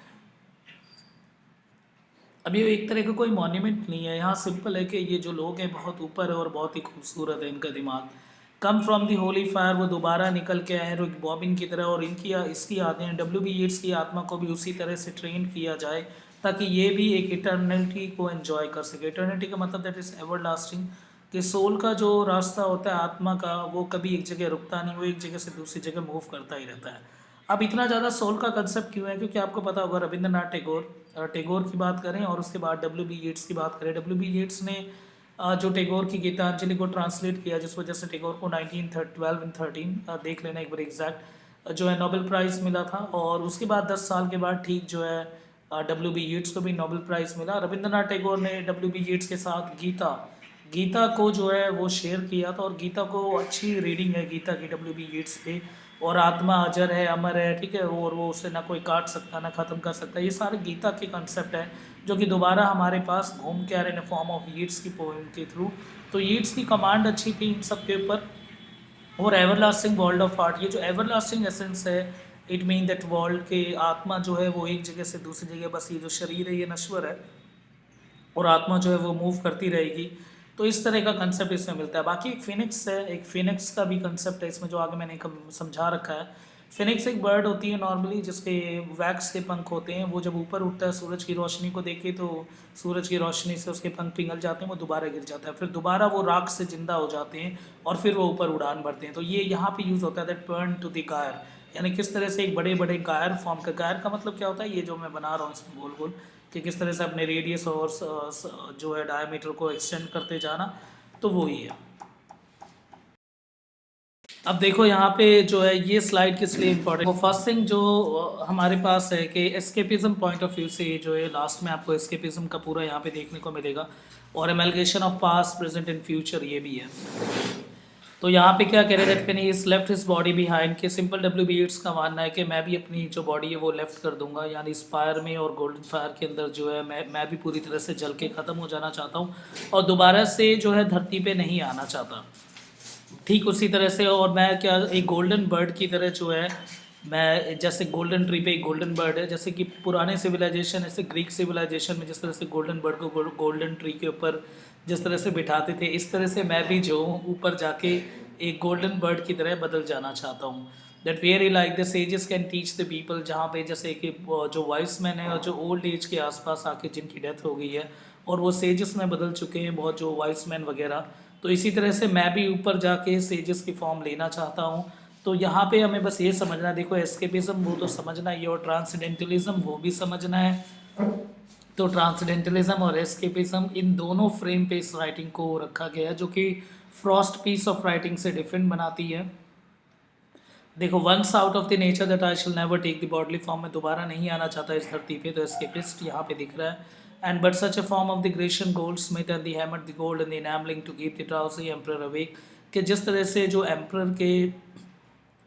अब ये एक तरह का कोई मॉन्यूमेंट नहीं है, यहाँ सिंपल है कि ये जो लोग हैं बहुत ऊपर है और बहुत ही खूबसूरत है इनका दिमाग। Come from the Holi fire, वो दोबारा निकल के आए हैं बॉबिन की तरह, और इनकी इसकी आत्मा WB येट्स की आत्मा को भी उसी तरह से ट्रेन किया जाए ताकि ये भी एक इटर्निटी को एंजॉय कर सके। इटर्निटी का मतलब दैट इज़ एवर लास्टिंग, कि सोल का जो रास्ता होता है आत्मा का, वो कभी एक जगह रुकता नहीं, वो एक जगह से दूसरी जगह मूव करता ही रहता है। अब इतना ज़्यादा सोल का कंसेप्ट क्यों है, क्योंकि आपको पता होगा रविंद्रनाथ टैगोर की बात करें और उसके बाद WB येट्स की बात करें। WB येट्स ने जो टैगोर की गीतांजलि को ट्रांसलेट किया, जिस वजह से टैगोर को 1912 एंड 13 देख लेना एक बार एग्जैक्ट, जो है नोबेल प्राइज़ मिला था। और उसके बाद 10 साल के बाद ठीक जो है WB येट्स को भी नोबेल प्राइज़ मिला। रविंद्रनाथ टैगोर ने WB येट्स के साथ गीता गीता को जो है वो शेयर किया था, और गीता को अच्छी रीडिंग है गीता की WB येट्स पे। और आत्मा अजर है, अमर है, ठीक है, और वो उसे ना कोई काट सकता ना ख़त्म कर सकता। ये सारे गीता के कंसेप्ट है जो कि दोबारा हमारे पास घूम के आ रहे हैं फॉर्म ऑफ यीट्स की पोएम के थ्रू। तो यीट्स की कमांड अच्छी थी इन सब के ऊपर। और एवरलास्टिंग वर्ल्ड ऑफ आर्ट, ये जो एवरलास्टिंग एसेंस है, इट मीन दैट वर्ल्ड के आत्मा जो है वो एक जगह से दूसरी जगह, बस ये जो शरीर है ये नश्वर है और आत्मा जो है वो मूव करती रहेगी। तो इस तरह का कंसेप्ट इसमें मिलता है। बाकी एक फिनिक्स है, एक फिनिक्स का भी कंसेप्ट है इसमें जो आगे मैंने समझा रखा है। फिनिक्स एक बर्ड होती है नॉर्मली जिसके वैक्स के पंख होते हैं। वो जब ऊपर उठता है सूरज की रोशनी को देखे तो सूरज की रोशनी से उसके पंख पिघल जाते हैं, वो दोबारा गिर जाता है, फिर दोबारा वो राख से जिंदा हो जाते हैं और फिर वो ऊपर उड़ान भरते हैं। तो ये यहाँ पे यूज़ होता है दैट टर्न टू द गायर, यानी किस तरह से एक बड़े बड़े गायर फॉर्म का, गायर का मतलब क्या होता है, ये जो मैं बना रहा हूँ इसमें गोल गोल, कि किस तरह से अपने रेडियस और जो है डायमीटर को एक्सटेंड करते जाना, तो वो ही है। अब देखो यहाँ पे जो है ये स्लाइड किस लिए इम्पोर्टेंट, वो फर्स्ट थिंग जो हमारे पास है कि एस्केपिज्म पॉइंट ऑफ व्यू से जो है लास्ट में आपको एस्केपिज्म का पूरा यहाँ पे देखने को मिलेगा, और amalgamation of past present and future ये भी है। तो यहाँ पे क्या कह रहे हैं that when he is left his body behind, के सिंपल WB येट्स का मानना है कि मैं भी अपनी जो बॉडी है वो लेफ्ट कर दूंगा, यानी फायर में और गोल्डन फायर के अंदर जो है मैं भी पूरी तरह से जल के ख़त्म हो जाना चाहता हूँ और दोबारा से जो है धरती पे नहीं आना चाहता। ठीक उसी तरह से, और मैं क्या एक गोल्डन बर्ड की तरह जो है, मैं जैसे गोल्डन ट्री पे एक गोल्डन बर्ड है, जैसे कि पुराने सिविलाइजेशन, ऐसे ग्रीक सिविलाइजेशन में जिस तरह से गोल्डन बर्ड को गोल्डन ट्री के ऊपर जिस तरह से बिठाते थे, इस तरह से मैं भी जो हूँ ऊपर जाके एक गोल्डन बर्ड की तरह बदल जाना चाहता हूँ। That where like the sages can teach the people, जहाँ पे जैसे कि जो वाइस मैन है और जो ओल्ड एज के आसपास आके जिनकी डेथ हो गई है और वो सेजेस में बदल चुके हैं बहुत, जो वाइस मैन वगैरह, तो इसी तरह से मैं भी ऊपर जाके सेजेस की फॉर्म लेना चाहता हूँ। तो यहाँ पे हमें बस ये समझना, देखो एस्केपिज्म वो तो समझना ही है और ट्रांसडेंटलिज्म वो भी समझना है। तो ट्रांसडेंटलिज्म और एस्केपिज्म इन दोनों फ्रेम पे इस राइटिंग को रखा गया है, जो कि फ्रॉस्ट पीस ऑफ राइटिंग से डिफरेंट बनाती है। देखो once out of the nature that I shall never take the bodily form, में दोबारा नहीं आना चाहता इस धरती पे, तो एस्केपिस्ट यहाँ पे दिख रहा है। And but such a form of the Grecian goldsmith and the hammer the gold and the enamelling to keep the drowsy emperor awake, कि जिस तरह से जो एम्परर के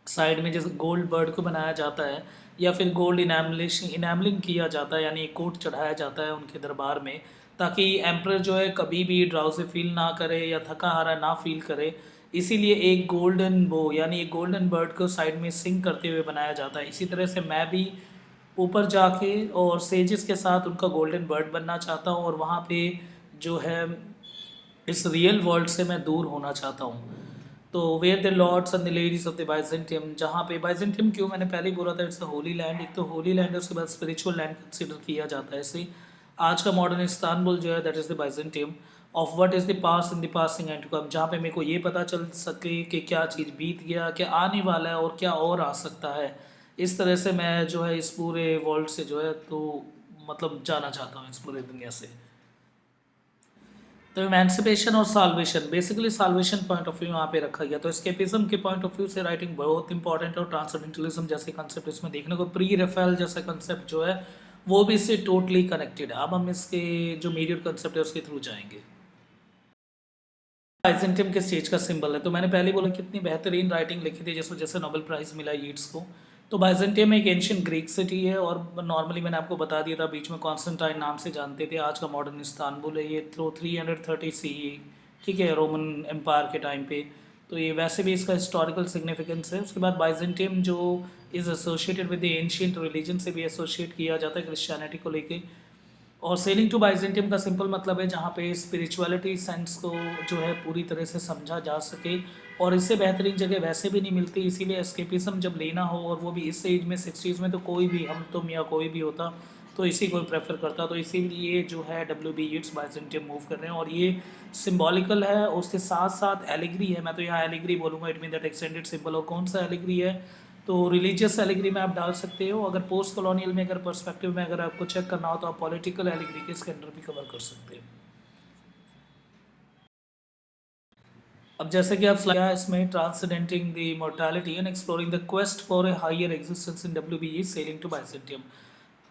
साइड में जैसे गोल्ड बर्ड को बनाया जाता है या फिर गोल्ड इनैमलिंग किया जाता है, यानी एक कोट चढ़ाया जाता है उनके दरबार में, ताकि एम्परर जो है कभी भी ड्राउजी फील ना करे या थका हारा ना फील करे। इसीलिए एक गोल्डन बो यानी एक गोल्डन बर्ड को साइड में सिंग करते हुए बनाया जाता है। इसी तरह से मैं भी ऊपर जाके और सेजेस के साथ उनका गोल्डन बर्ड बनना चाहता हूँ, और वहाँ पे जो है इस रियल वर्ल्ड से मैं दूर होना चाहता हूँ। तो where the lords and the ladies of the Byzantium, जहाँ पे बाइजेंटियम क्यों, मैंने पहले ही बोला था इट्स अ होली लैंड, एक तो होली लैंड है उसके बाद स्पिरिचुअल लैंड कंसिडर किया जाता है इसे। आज का मॉडर्न इस्तांबुल जो है that is the Byzantium of what is the past in the passing and to come, जहाँ पे मेरे को ये पता चल सके कि क्या चीज़ बीत गया, क्या आने वाला है और क्या और आ सकता है। इस तरह से मैं जो है इस पूरे वर्ल्ड से जो है तो मतलब जाना चाहता हूँ इस पूरे दुनिया से। तो इमेंसिपेशन और salvation, basically salvation point of view यहाँ पे रखा गया। तो एस्केपिज्म के पॉइंट ऑफ व्यू से राइटिंग बहुत इंपॉर्टेंट है, और ट्रांसडेंटलिज्म जैसे कंसेप्ट इसमें देखने को, प्री रेफेल जैसा कंसेप्ट जो है वो भी इससे टोटली कनेक्टेड है। अब हम इसके जो मीडियट कंसेप्ट है उसके थ्रू जाएंगे। बाइजेंटियम के स्टेज का सिंबल है, तो मैंने पहले बोला कितनी बेहतरीन राइटिंग लिखी थी जिस वजह से नोबेल प्राइज़ मिला यीट्स को। तो बाइजेंटियम एक एंशियंट ग्रीक सिटी है और नॉर्मली मैंने आपको बता दिया था, बीच में कॉन्स्टेंटाइन नाम से जानते थे, आज का मॉडर्न इस्तांबुल है ये। थ्रू 330 CE, ठीक है, रोमन एम्पायर के टाइम पे। तो ये वैसे भी इसका हिस्टोरिकल सिग्निफिकेंस है। उसके बाद बाइजेंटियम जो is associated with the ancient religion से भी एसोसिएट किया जाता है, क्रिश्चियनिटी को लेके। और सेलिंग टू बाइजेंटियम का सिंपल मतलब है जहाँ पे स्पिरिचुअलिटी सेंस को जो है पूरी तरह से समझा जा सके, और इससे बेहतरीन जगह वैसे भी नहीं मिलती। इसीलिए एस्केपिज्म जब लेना हो, और वो भी इस एज में 60s में, तो कोई भी, हम तुम या कोई भी होता तो इसी को प्रेफर करता। तो इसीलिए जो है WB येट्स बाइजेंटियम मूव कर रहे हैं, और ये सिंबॉलिकल है, उसके साथ साथ एलिग्री है। मैं तो यहाँ एलिग्री बोलूँगा, it mean that extended symbol. और कौन सा एलिग्री है, तो रिलीजियस एलिग्री में आप डाल सकते हो। अगर पोस्ट कॉलोनियल में, अगर पर्सपेक्टिव में अगर आपको चेक करना हो, तो आप पॉलिटिकल एलिग्री के इसके अंदर भी कवर कर सकते हो। अब जैसे कि आप स्लाइड, इसमें transcending the immortality and exploring the quest for a higher existence in WBE sailing to Byzantium,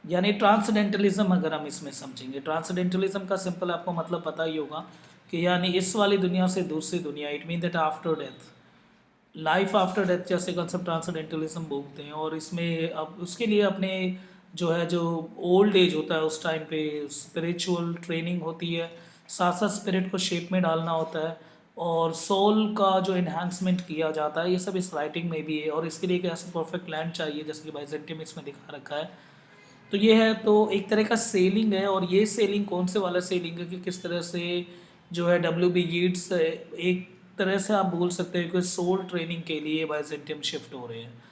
यानी ट्रांसेंडेंटलिज्म अगर हम इसमें समझेंगे। ट्रांसेंडेंटलिज्म का सिंपल आपको मतलब पता ही होगा कि यानी इस वाली दुनिया से दूसरी दुनिया, it mean that after death, life after death जैसे कंसेप्ट ट्रांसेंडेंटलिज्म बोलते हैं। और इसमें अब उसके लिए अपने जो है, जो ओल्ड एज होता है उस टाइम पे स्पिरिचुअल ट्रेनिंग होती है, साथ साथ स्पिरिट को शेप में डालना होता है, और सोल का जो इन्हांसमेंट किया जाता है, ये सब इस राइटिंग में भी है। और इसके लिए एक ऐसा परफेक्ट लैंड चाहिए जैसे कि बाइजेंटियम इसमें दिखा रखा है। तो ये है, तो एक तरह का सेलिंग है। और ये सेलिंग कौन से वाला सेलिंग है कि किस तरह से जो है WB येट्स एक तरह से आप बोल सकते हैं कि सोल ट्रेनिंग के लिए बाइजेंटियम शिफ्ट हो रहे हैं।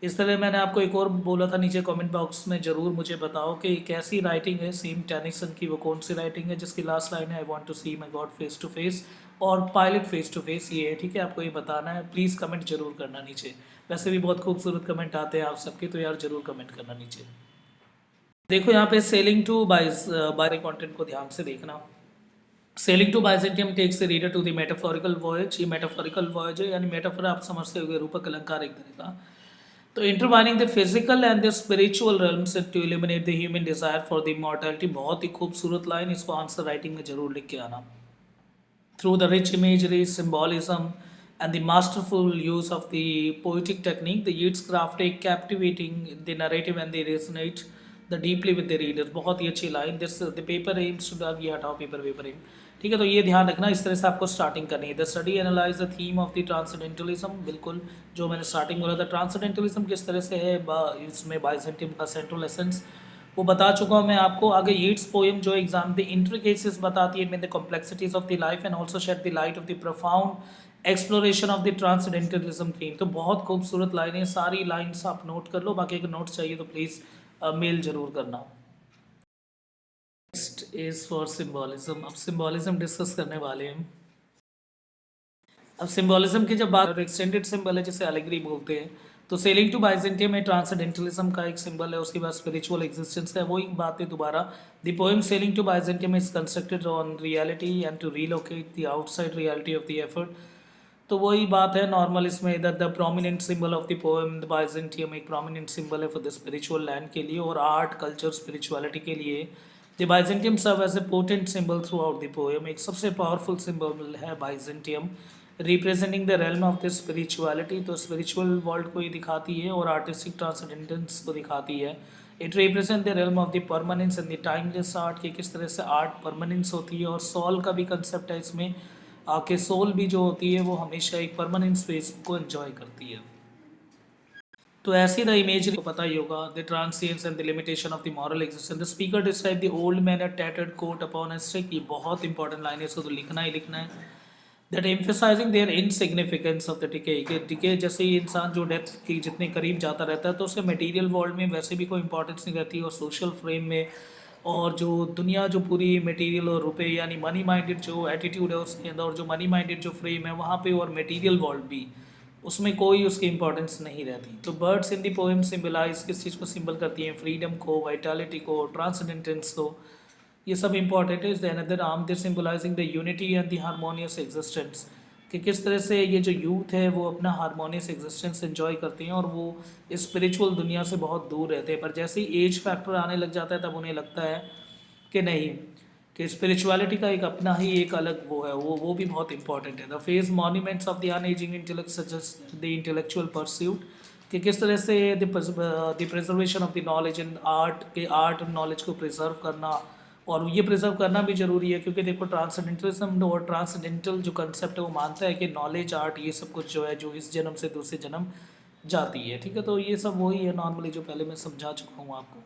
इस तरह मैंने आपको एक और बोला था, नीचे कमेंट बॉक्स में ज़रूर मुझे बताओ कि कैसी राइटिंग है सेम टेनिसन की, वो कौन सी राइटिंग है जिसकी लास्ट लाइन है I want to see my God face to face, और पायलट फेस टू फेस ये है, ठीक है। आपको ये बताना है, प्लीज़ कमेंट जरूर करना नीचे। वैसे भी बहुत खूबसूरत कमेंट आते हैं आप सबके, तो यार ज़रूर कमेंट करना नीचे। देखो यहाँ पे सेलिंग टू बाय कंटेंट को ध्यान से देखना। Sailing to Byzantium takes the reader to the metaphorical voyage. ये मेटाफोरिकल वॉयज है, यानी मेटाफोर आप समझते हो, रूपक अलंकार एक तरह का। तो intertwining the physical and the spiritual realms to illuminate the human desire for the immortality. बहुत ही खूबसूरत लाइन, इसको आंसर राइटिंग में जरूर लिख के आना। Through the rich imagery, symbolism, and the masterful use of the poetic technique, the Yeats craft a captivating the narrative and they resonate the deeply with the readers। बहुत ही अच्छी line. This the paper aims to ये हटाओ, paper M, ठीक है। तो ये ध्यान रखना, इस तरह से आपको स्टार्टिंग करनी है। The study analyse the theme of the transcendentalism, बिल्कुल जो मैंने स्टार्टिंग बोला था, ट्रांसेंडेंटलिज्म किस तरह से है, इसमें बाइजेंटियम का सेंट्रल एसेंस वो बता चुका हूँ मैं आपको। आगे येट्स पोएम जो एग्जाम द इंट्रिकेसीज बताती है, the complexities of the life and also shed the light of the profound exploration of the transcendentalism theme. तो बहुत खूबसूरत लाइनें, सारी लाइन्स आप नोट कर लो, बाकी अगर नोट्स चाहिए तो प्लीज़ मेल जरूर करना। Next is for symbolism. अब सिम्बॉलिज्म डिस्कस करने वाले हैं। अब सिम्बॉलिज्म की जब बात, एक्सटेंडेड सिंबल है जिसे एलिग्री बोलते हैं, तो सेलिंग टू बाइजेंटियम में ट्रांसेंडेंटलिज्म का एक सिंबल है, उसके बाद स्पिरिचुअल एग्जिस्टेंस है। वही बात है दोबारा। The poem sailing to Byzantium is constructed on reality and to relocate the outside reality of the effort. तो वही बात है नॉर्मल इसमें, the prominent symbol of the poem the Byzantium एक प्रोमिनेंट सिंबल है फॉर द स्पिरिचुअल लैंड के लिए, और आर्ट कल्चर स्पिरिचुअलिटी के लिए the Byzantium serve as a potent symbol throughout the poem. एक सबसे पावरफुल सिंबल है Byzantium, representing the realm of the spirituality. तो स्पिरिचुअल वर्ल्ड को ही दिखाती है और आर्टिस्टिक ट्रांसेंडेंटेंस को दिखाती है। It represent the realm of the permanence and the timeless art, कि किस तरह से आर्ट परमानेंस होती है। और सोल का भी कंसेप्ट है इसमें, कि सोल भी जो होती है वो हमेशा एक परमानेंट स्पेस को एंजॉय करती है। तो ऐसी द इमेज को पता ही होगा, the transience and the limitation of the moral existence. The speaker describe the old man a tattered coat upon a stick. ये बहुत इंपॉर्टेंट लाइन है, इसको तो लिखना ही लिखना है। That emphasising their insignificance of the decay, कि डिके जैसे ही इंसान जो डेथ की जितने करीब जाता रहता है, तो उसके मटेरियल वर्ल्ड में वैसे भी कोई इंपॉर्टेंस नहीं रहती, और सोशल फ्रेम में, और जो दुनिया जो पूरी मटेरियल और रुपए यानी मनी माइंडेड जो एटीट्यूड है उसके अंदर, और जो मनी माइंडेड जो फ्रेम है वहाँ पे, और मटेरियल वर्ल्ड भी, उसमें कोई उसकी इंपॉर्टेंस नहीं रहती। तो birds in the poem symbolise किस चीज़ को सिंबल करती हैं, फ्रीडम को, वाइटलिटी को, ट्रांसेंडेंटेंस को, ये सब इंपॉर्टेंट है। Is another arm they symbolising the unity and the harmonious existence, कि किस तरह से ये जो यूथ है वो अपना हारमोनियस एग्जिस्टेंस एंजॉय करते हैं, और वो इस स्पिरिचुअल दुनिया से बहुत दूर रहते हैं। पर जैसे ही एज फैक्टर आने लग जाता है, तब उन्हें लगता है कि नहीं, कि स्पिरिचुअलिटी का एक अपना ही एक अलग वो है, वो भी बहुत इंपॉर्टेंट है। The phase monuments of the unageing intellect suggest the intellectual pursuit, कि किस तरह से the preservation of the knowledge in art के आर्ट नॉलेज को प्रिजर्व करना, और ये प्रिजर्व करना भी ज़रूरी है क्योंकि देखो ट्रांसेंडेंटलिज्म और ट्रांसेंडेंटल जो कंसेप्ट है वो मानता है कि नॉलेज आर्ट ये सब कुछ जो है जो इस जन्म से दूसरे जन्म जाती है, ठीक है। तो ये सब वही है नॉर्मली जो पहले मैं समझा चुका हूँ आपको।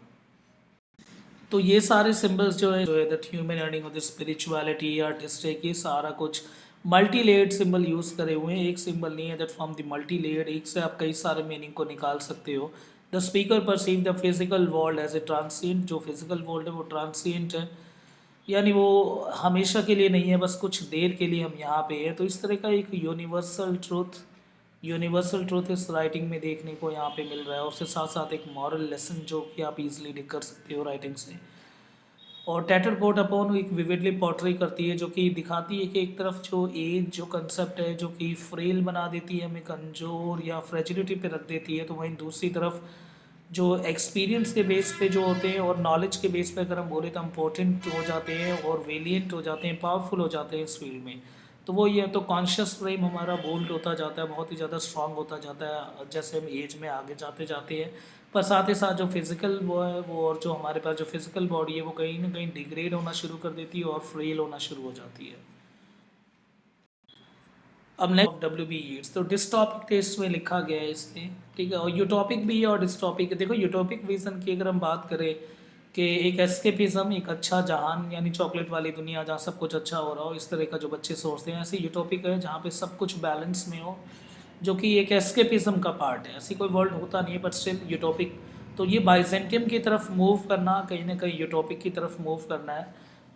तो ये सारे सिंबल्स जो है that human earning of the spirituality artistic, ये सारा कुछ मल्टी लेयर्ड सिंबल यूज़ करे हुए हैं, एक सिंबल नहीं है that from the multi layered, एक से आप कई सारे मीनिंग को निकाल सकते हो। The speaker perceive the physical world as a transient, जो फिजिकल वर्ल्ड है वो ट्रांसिएंट है, यानी वो हमेशा के लिए नहीं है, बस कुछ देर के लिए हम यहाँ पे हैं। तो इस तरह का एक यूनिवर्सल ट्रूथ इस राइटिंग में देखने को यहाँ पे मिल रहा है, और उसके साथ साथ एक मॉरल लेसन जो कि आप इजीली लिख कर सकते हो राइटिंग से। और टैटर कोट अपॉन एक विविडली पोर्ट्रे करती है जो कि दिखाती है कि एक तरफ जो एज जो कंसेप्ट है जो कि फ्रेल बना देती है, हमें कमज़ोर या फ्रेजिलिटी पे रख देती है, तो वहीं दूसरी तरफ जो एक्सपीरियंस के बेस पे जो होते हैं और नॉलेज के बेस पे अगर हम बोले तो इम्पोर्टेंट हो जाते हैं और वेलिएंट हो जाते हैं, पावरफुल हो जाते हैं इस फील्ड में। तो वो ये तो कॉन्शियस फ्रेम हमारा बोल्ड होता जाता है, बहुत ही ज़्यादा स्ट्रांग होता जाता है जैसे हम एज में आगे जाते जाते हैं। पर साथ ही साथ जो फिज़िकल वो है वो, और जो हमारे पास जो फिज़िकल बॉडी है वो कहीं ना कहीं डिग्रेड होना शुरू कर देती है और फ्रेल होना शुरू हो जाती है। अब नेक्स्ट WB ईट्स, तो डिस्टॉपिक टेस्ट में लिखा गया है इसमें, ठीक है। और यूटॉपिक भी है और डिस्टॉपिक। देखो यूटॉपिक विजन की अगर हम बात करें कि एक एस्केपिज्म, एक अच्छा जहान यानी चॉकलेट वाली दुनिया जहाँ सब कुछ अच्छा हो रहा हो, इस तरह का जो बच्चे सोचते हैं, ऐसे यूटॉपिक है जहाँ पे सब कुछ बैलेंस में हो, जो कि एक एस्केपिज्म का पार्ट है। ऐसी कोई वर्ल्ड होता नहीं है बट स्टिल यूटॉपिक। तो ये बाइजेंटियम की तरफ मूव करना, कहीं ना कहीं यूटॉपिक की तरफ मूव करना है।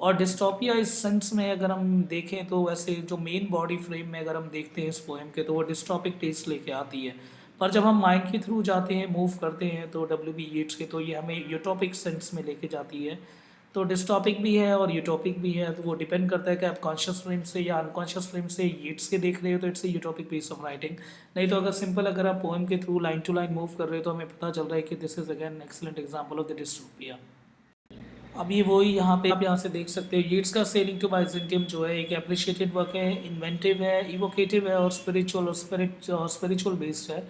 और डिस्टोपिया इस सेंस में अगर हम देखें तो वैसे जो मेन बॉडी फ्रेम में अगर हम देखते हैं इस पोएम के, तो वो डिस्टोपिक टेस्ट लेके आती है। पर जब हम माइंड के थ्रू जाते हैं, मूव करते हैं, तो WB येट्स के, तो ये हमें यूटॉपिक सेंस में लेके जाती है। तो डिस्टॉपिक भी है और यूटॉपिक भी है, तो वो डिपेंड करता है कि आप कॉन्शियस फ्रेम से या अनकॉन्शियस फ्रेम से येट्स के देख रहे हो तो it's a utopic piece of writing. नहीं तो अगर सिंपल अगर आप पोएम के through line to line move कर रहे हो तो हमें पता चल रहा है कि this is again excellent example of the dystopia. अब ये वही यहाँ पे आप यहाँ से देख सकते हो, यीट्स का सेलिंग टू बाइजेंटियम जो है एक एप्रिशिएटेड वर्क है, इन्वेंटिव है, इवोकेटिव है और स्पिरिचुअल बेस्ड है।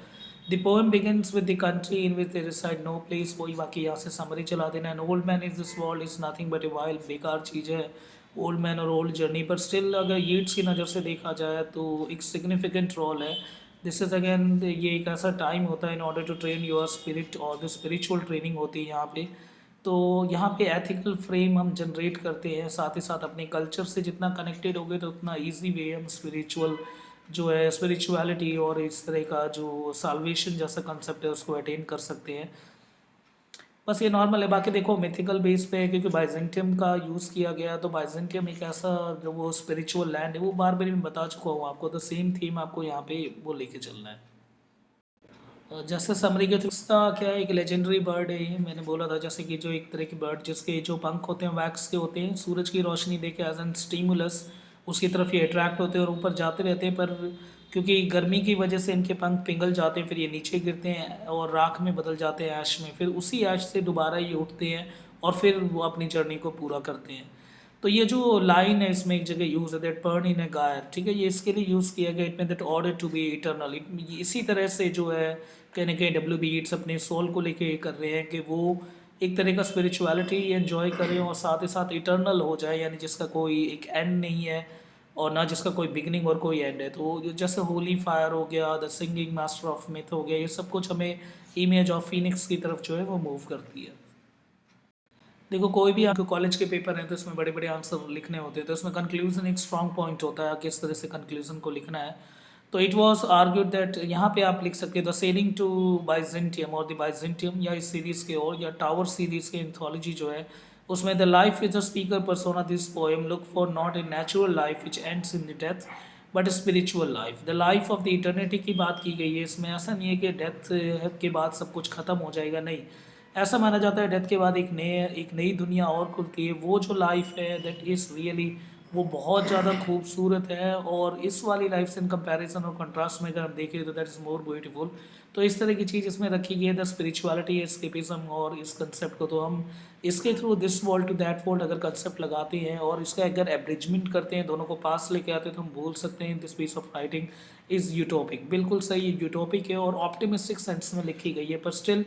The poem begins with the country in which they reside no place, वही बाकी यहाँ से समरी चला देना। An old man is this world is nothing but a wild, बेकार चीज़ है ओल्ड मैन और ओल्ड जर्नी। पर स्टिल अगर यीट्स की नज़र से देखा जाए तो एक सिग्निफिकेंट रोल है। दिस इज़ अगेन ये एक ऐसा टाइम होता है in order to train your spirit, और द स्पिरिचुअल ट्रेनिंग होती है यहाँ पे। तो यहाँ पे एथिकल फ्रेम हम जनरेट करते हैं, साथ ही साथ अपने कल्चर से जितना कनेक्टेड हो गए तो उतना इजी वे हम स्पिरिचुअल जो है स्पिरिचुअलिटी और इस तरह का जो साल्वेशन जैसा कंसेप्ट है उसको अटेन कर सकते हैं। बस ये नॉर्मल है। बाकी देखो मिथिकल बेस पे है क्योंकि बाइजेंटियम का यूज़ किया गया, तो बाइजेंटियम एक ऐसा जो वो स्पिरिचुअल लैंड है, वो बार बार मैं बता चुका हूँ आपको, तो सेम थीम आपको यहाँ पे वो लेके चलना है। जैसे समरी के थ्रू इसका क्या है, एक लेजेंडरी बर्ड है ये, मैंने बोला था जैसे कि जो एक तरह की बर्ड जिसके जो पंख होते हैं वैक्स के होते हैं, सूरज की रोशनी देके एज एन स्टीमुलस उसकी तरफ ये अट्रैक्ट होते हैं और ऊपर जाते रहते हैं, पर क्योंकि गर्मी की वजह से इनके पंख पिघल जाते हैं, फिर ये नीचे गिरते हैं और राख में बदल जाते हैं, ऐश में। फिर उसी ऐश से दोबारा ये उठते हैं और फिर वो अपनी जर्नी को पूरा करते हैं। तो ये जो लाइन है इसमें एक जगह यूज़ है दैट बर्न इन ए गायर, ठीक है, ये इसके लिए यूज़ किया गया, it mean that order to be eternal. इसी तरह से जो है कहीं ना कहीं WB येट्स अपने सोल को लेके ये कर रहे हैं कि वो एक तरह का स्पिरिचुअलिटी एंजॉय करें और साथ ही साथ इटर्नल हो जाए, यानी जिसका कोई एक एंड नहीं है और ना जिसका कोई बिगनिंग और कोई एंड है। तो जैसे होली फायर हो गया, the singing master of myth हो गया, ये सब कुछ हमें इमेज ऑफ फिनिक्स की तरफ जो है वो मूव करती है। देखो कोई भी आपके कॉलेज के पेपर हैं तो इसमें बड़े बड़े आंसर लिखने होते हैं, तो इसमें कंक्लूजन एक स्ट्रॉन्ग पॉइंट होता है, किस तरह से कंक्लूजन को लिखना है। तो इट वॉज आर्ग्यूड दैट यहाँ पे आप लिख सकते हैं द सेलिंग टू बाइजेंटियम और द बाइजेंटियम, या इस सीरीज़ के और या टावर सीरीज़ के एंथोलॉजी जो है उसमें the life is a speaker persona this poem look for not a natural life which ends in the death but spiritual life. The life of the eternity की बात की गई है इसमें। ऐसा नहीं है कि डेथ के बाद सब कुछ ख़त्म हो जाएगा, नहीं, ऐसा माना जाता है डेथ के बाद एक नई दुनिया और खुलती है। वो जो लाइफ है दैट इज़ रियली वो बहुत ज़्यादा खूबसूरत है, और इस वाली लाइफ से इन कंपैरिजन और कंट्रास्ट में अगर हम देखें तो दैट इज़ मोर ब्यूटीफुल। तो इस तरह की चीज़ इसमें रखी गई है, द स्पिरिचुअलिटी, एस्केपिज्म, और इस कंसेप्ट को तो हम इसके through this world to that world अगर कंसेप्ट लगाते हैं और इसका अगर एब्रिजमेंट करते हैं, दोनों को पास लेके आते हैं, तो हम बोल सकते हैं this piece of writing is utopic. बिल्कुल सही, यूटोपिक है और ऑप्टिमिस्टिक सेंस में लिखी गई है, पर स्टिल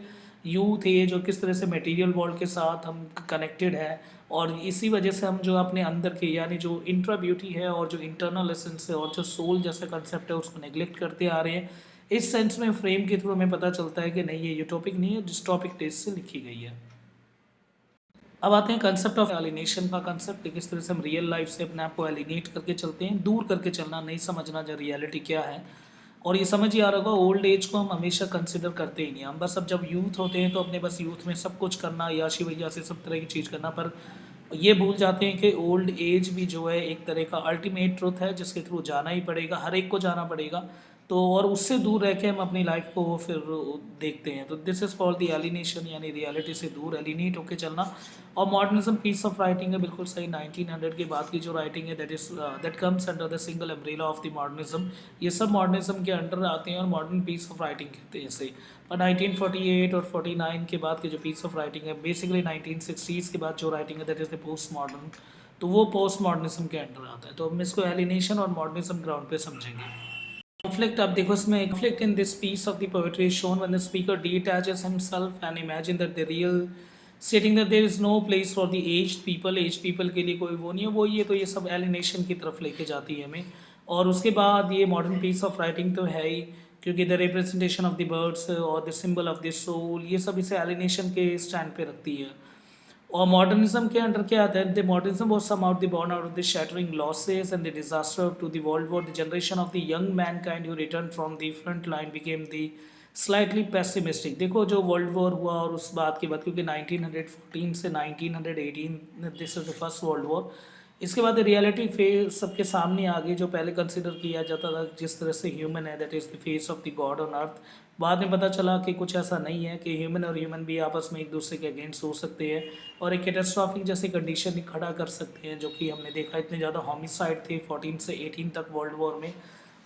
यूथ है जो किस तरह से मटेरियल वर्ल्ड के साथ हम कनेक्टेड है, और इसी वजह से हम जो अपने अंदर के यानी जो इंट्रा ब्यूटी है और जो इंटरनल एसेंस है और जो सोल जैसा कंसेप्ट है उसको नेग्लेक्ट करते आ रहे हैं। इस सेंस में फ्रेम के थ्रू हमें पता चलता है कि नहीं, ये यूटोपिक नहीं है, डिस्टॉपिक टेस्ट से लिखी गई है। अब आते हैं कंसेप्ट ऑफ एलिनेशन का कंसेप्ट, किस तरह से हम रियल लाइफ से अपने आप को एलिनेट करके चलते हैं, दूर करके चलना, नहीं समझना जो रियलिटी क्या है। और ये समझ ही आ रहा होगा, ओल्ड एज को हम हमेशा कंसिडर करते ही नहीं, हम बस अब जब यूथ होते हैं तो अपने बस यूथ में सब कुछ करना, याशी भैया से सब तरह की चीज़ करना, पर ये भूल जाते हैं कि ओल्ड एज भी जो है एक तरह का अल्टीमेट ट्रुथ है जिसके थ्रू जाना ही पड़ेगा, हर एक को जाना पड़ेगा। तो और उससे दूर रह के हम अपनी लाइफ को फिर देखते हैं, तो this is called the alienation, यानी रियलिटी से दूर एलिनेट होकर चलना। और मॉडर्निज्म पीस ऑफ राइटिंग है, बिल्कुल सही, 1900 के बाद की जो राइटिंग है that comes under the single umbrella of the modernism. ये सब मॉडर्निज्म के अंडर आते हैं और मॉडर्न पीस ऑफ राइटिंग कहते हैं इसे। पर 1948 और 49 के बाद के जो पीस ऑफ राइटिंग है, बेसिकली 1960s के बाद जो राइटिंग है that is the post modern, तो वो पोस्ट मॉडर्निज्म के अंडर आता है। तो हम इसको एलिनेशन और मॉडर्निज्म ग्राउंड पे समझेंगे। Conflict, अब देखो इसमें conflict in this piece of the poetry is shown when the speaker detaches himself and imagine that the real stating that there is no place for the aged people के लिए कोई वो नहीं है, वो ये तो ये सब alienation की तरफ लेके जाती है हमें। और उसके बाद ये modern piece of writing तो है ही, क्योंकि the representation of the birds और the symbol of the soul, ये सब इसे alienation के स्टैंड पे रखती है। और मॉडर्निज्म के अंडर क्या आता है, the modernism was some out the born out of the shattering losses and the disaster to the world war, the generation of the young mankind who return from the front line became the slightly pessimistic. देखो जो world war हुआ और उस बात के बाद, क्योंकि 1914 से 1918 this is the first world war, इसके बाद रियलिटी फेस सबके सामने आ गई, जो पहले कंसिडर किया जाता था जिस तरह से ह्यूमन है that is the face of the God on earth. बाद में पता चला कि कुछ ऐसा नहीं है, कि ह्यूमन और ह्यूमन भी आपस में एक दूसरे के अगेंस्ट हो सकते हैं और एक कैटास्ट्रॉफिक जैसी कंडीशन खड़ा कर सकते हैं, जो कि हमने देखा इतने ज़्यादा होमिसाइड थे 14 से 18 तक वर्ल्ड वॉर में।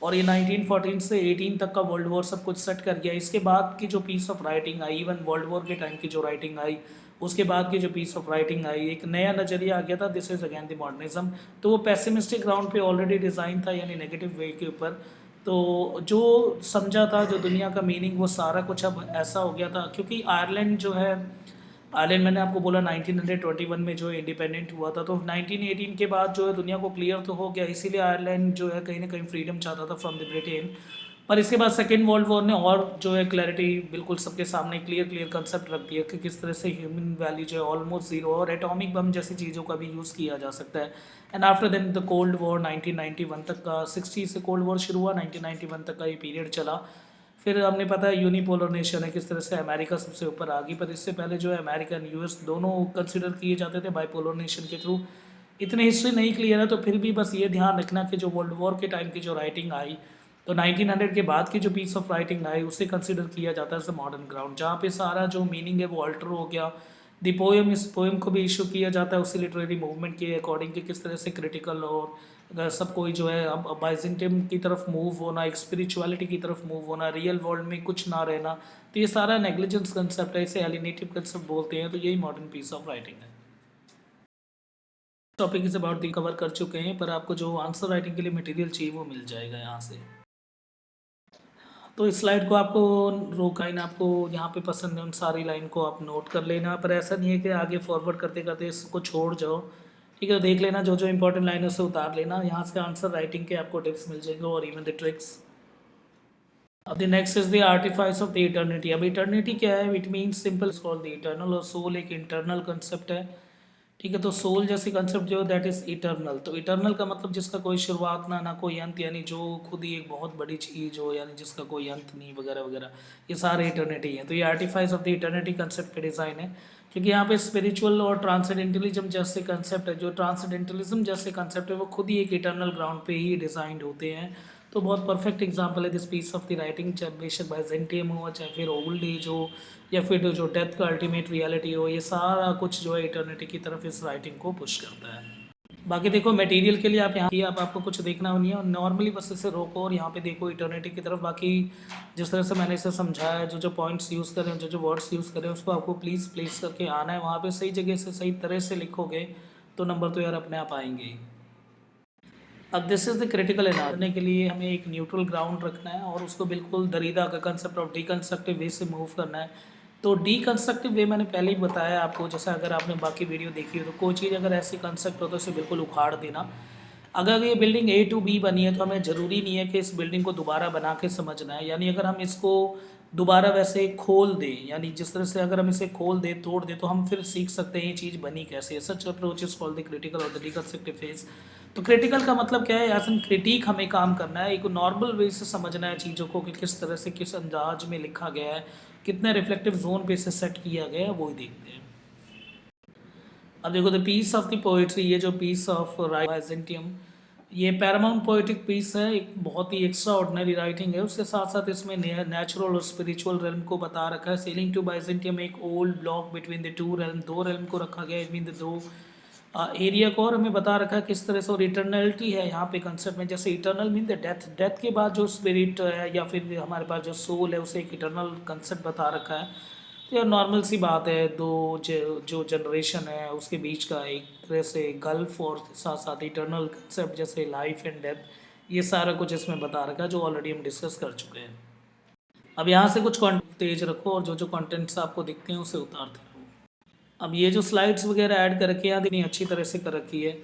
और ये 1914 से 18 तक का वर्ल्ड वॉर सब कुछ सेट कर गया। इसके बाद की जो पीस ऑफ राइटिंग आई, इवन वर्ल्ड वॉर के टाइम की जो राइटिंग आई, उसके बाद की जो पीस ऑफ राइटिंग आई, एक नया नज़रिया आ गया था, this is again the modernism. तो वो पेसिमिस्टिक ग्राउंड पे ऑलरेडी डिज़ाइन था, यानी नेगेटिव वे के ऊपर। तो जो समझा था जो दुनिया का मीनिंग, वो सारा कुछ अब ऐसा हो गया था, क्योंकि आयरलैंड जो है, आयरलैंड मैंने आपको बोला 1921 में जो इंडिपेंडेंट हुआ था, तो 1918 के बाद जो है दुनिया को क्लियर तो हो गया, इसीलिए आयरलैंड जो है कहीं ना कहीं फ्रीडम चाहता था फ्रॉम द ब्रिटेन। पर इसके बाद सेकेंड वर्ल्ड वॉर ने और जो है क्लैरिटी बिल्कुल सबके सामने क्लियर कंसेप्ट रख दिया कि किस तरह से ह्यूमन वैल्यू जो है ऑलमोस्ट ज़ीरो, और एटॉमिक बम जैसी चीज़ों का भी यूज़ किया जा सकता है। And after then the cold war 1991 तक का, 60 से कोल्ड वॉर शुरू हुआ, 1991 तक का ये पीरियड चला। फिर हमने पता है यूनिपोलर नेशन है, किस तरह से अमेरिका सबसे ऊपर आ गई, पर इससे पहले जो है अमेरिका एंड यूएस दोनों कंसिडर किए जाते थे बाइपोलर नेशन के थ्रू। इतनी हिस्ट्री नहीं क्लियर है, तो फिर भी बस ये ध्यान रखना कि जो वर्ल्ड वॉर के टाइम की जो राइटिंग आई, तो 1900 के बाद की जो पीस ऑफ राइटिंग आई, उसे कंसिडर किया जाता है एज अ मॉडर्न ग्राउंड, जहाँ पे सारा जो मीनिंग है वो अल्टर हो गया। दी पोएम, इस पोएम को भी इशू किया जाता है उसी लिटरेरी मूवमेंट के अकॉर्डिंग, कि किस तरह से क्रिटिकल और सब कोई जो है अब बाइजेंटियम की तरफ मूव होना, एक स्पिरिचुअलिटी की तरफ मूव होना, रियल वर्ल्ड में कुछ ना रहना, तो ये सारा नेग्लिजेंस कंसेप्ट है, इसे एलिनेटिव कंसेप्ट बोलते हैं। तो यही मॉडर्न पीस ऑफ राइटिंग है। टॉपिक इस अबाउट दी कवर कर चुके हैं, पर आपको जो आंसर राइटिंग के लिए मटेरियल चाहिए वो मिल जाएगा यहाँ से। तो इस स्लाइड को आपको रोक लाइन आपको यहाँ पे पसंद है, उन सारी लाइन को आप नोट कर लेना, पर ऐसा नहीं है कि आगे फॉरवर्ड करते करते इसको छोड़ जाओ। ठीक है, देख लेना, जो जो इंपॉर्टेंट लाइन है उसे उतार लेना, यहाँ से आंसर राइटिंग के आपको टिप्स मिल जाएंगे और इवन द ट्रिक्स। अब the next is the artifice of the eternity. अब इटर्निटी क्या है? It means simple called the eternal, और सोल एक इंटरनल कंसेप्ट है। ठीक है, तो सोल जैसी कंसेप्ट जो दैट इज़ इटर्नल। तो इटर्नल का मतलब जिसका कोई शुरुआत ना कोई अंत, यानी जो खुद ही एक बहुत बड़ी चीज़ हो, यानी जिसका कोई अंत नहीं वगैरह वगैरह, ये सारे इटर्निटी हैं। तो ये artifice of the eternity concept पे डिज़ाइन है, क्योंकि यहाँ पे स्पिरिचुअल और ट्रांसेंडेंटलिज्म जैसे कंसेप्ट है, जो ट्रांसेंडेंटलिज्म जैसे कंसेप्ट है वो खुद ही एक इटर्नल ग्राउंड पे ही डिज़ाइंड होते हैं। तो बहुत परफेक्ट एग्जांपल है this piece of the writing, चाहे बेशक बाइजेंटियम हो, चाहे फिर ओल्ड एज हो, या फिर जो डेथ का अल्टीमेट रियलिटी हो, ये सारा कुछ जो है इटर्निटी की तरफ इस राइटिंग को पुश करता है। बाकी देखो मटेरियल के लिए आप यहाँ की आप आपको कुछ देखना नहीं है, और नॉर्मली बस इसे रोको और यहाँ पे देखो इटर्निटी की तरफ। बाकी जिस तरह से मैंने इसे समझाया है, जो जो पॉइंट्स यूज़ करें, जो जो वर्ड्स यूज़ करें, उसको आपको प्लीज़ प्लेस करके आना है वहाँ पे। सही जगह से सही तरह से लिखोगे तो नंबर तो यार अपने आप आएंगे ही। अब this is the critical analysis करने के लिए हमें एक न्यूट्रल ग्राउंड रखना है और उसको बिल्कुल दरीदा का कंसेप्ट ऑफ डीकंस्ट्रक्टिव वे से मूव करना है। तो डीकंस्ट्रक्टिव वे मैंने पहले ही बताया आपको, जैसा अगर आपने बाकी वीडियो देखी हो तो कोई चीज़ अगर ऐसी कंसेप्ट हो तो उसे बिल्कुल उखाड़ देना। अगर ये बिल्डिंग ए टू बी बनी है तो हमें ज़रूरी नहीं है कि इस बिल्डिंग को दोबारा बना के समझना है। यानी अगर हम इसको दोबारा वैसे खोल दें, यानी जिस तरह से अगर हम इसे खोल दें, तोड़ दें, तो हम फिर सीख सकते हैं ये चीज़ बनी कैसे है। Such approach is called the critical और द डीकंस्ट्रक्टिव फेज। तो क्रिटिकल का मतलब क्या है? एज एन क्रिटिक हमें काम करना है, एक नॉर्मल वे से समझना है चीज़ों को कि किस तरह से, किस अंदाज में लिखा गया है, कितने रिफ्लेक्टिव जोन पे इसे सेट किया गया है, वो ही देखते हैं। अब देखो the piece of the poetry, ये जो पीस ऑफ राइजेंटियम, ये पैरामाउंट पोइटिक पीस है, एक बहुत ही एक्स्ट्रा ऑर्डनरी राइटिंग है। उसके साथ साथ इसमें नेचुरल और स्पिरिचुअल रेल्म को बता रखा है। सेलिंग टू बाइजेंटियम एक old block between the two realm, दो रेल्म को रखा गया है, मीन द दो एरिया को। और हमें बता रखा है किस तरह से, और इटर्नलिटी है यहाँ पे कंसेप्ट में। जैसे eternal mean the death, death के बाद जो स्पिरिट है या फिर हमारे पास जो सोल है, उसे एक इटर्नल कंसेप्ट बता रखा है। तो यार नॉर्मल सी बात है, दो जो जनरेशन है उसके बीच का एक तरह से गल्फ, और साथ साथ इटर्नल कंसेप्ट जैसे लाइफ एंड डेथ, ये सारा कुछ इसमें बता रखा है जो ऑलरेडी हम डिस्कस कर चुके हैं। अब यहाँ से कुछ कंटेंट तेज रखो और जो जो कंटेंट्स आपको दिखते हैं उसे उतारते रहो। अब ये जो स्लाइड्स वगैरह ऐड कर रखी है इतनी अच्छी तरह से कर रखी है।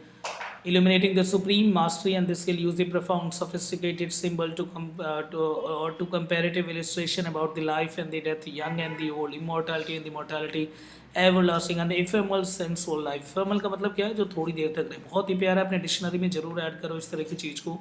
Illuminating the supreme mastery, and this will use the profound sophisticated symbol to comparative illustration about the life and the death, young and the old, immortality and the mortality, everlasting and the ephemeral sensual life। ephemeral का मतलब क्या है? जो थोड़ी देर तक रहे। बहुत ही प्यारा, अपने डिक्शनरी में जरूर ऐड करो इस तरह की चीज़ को,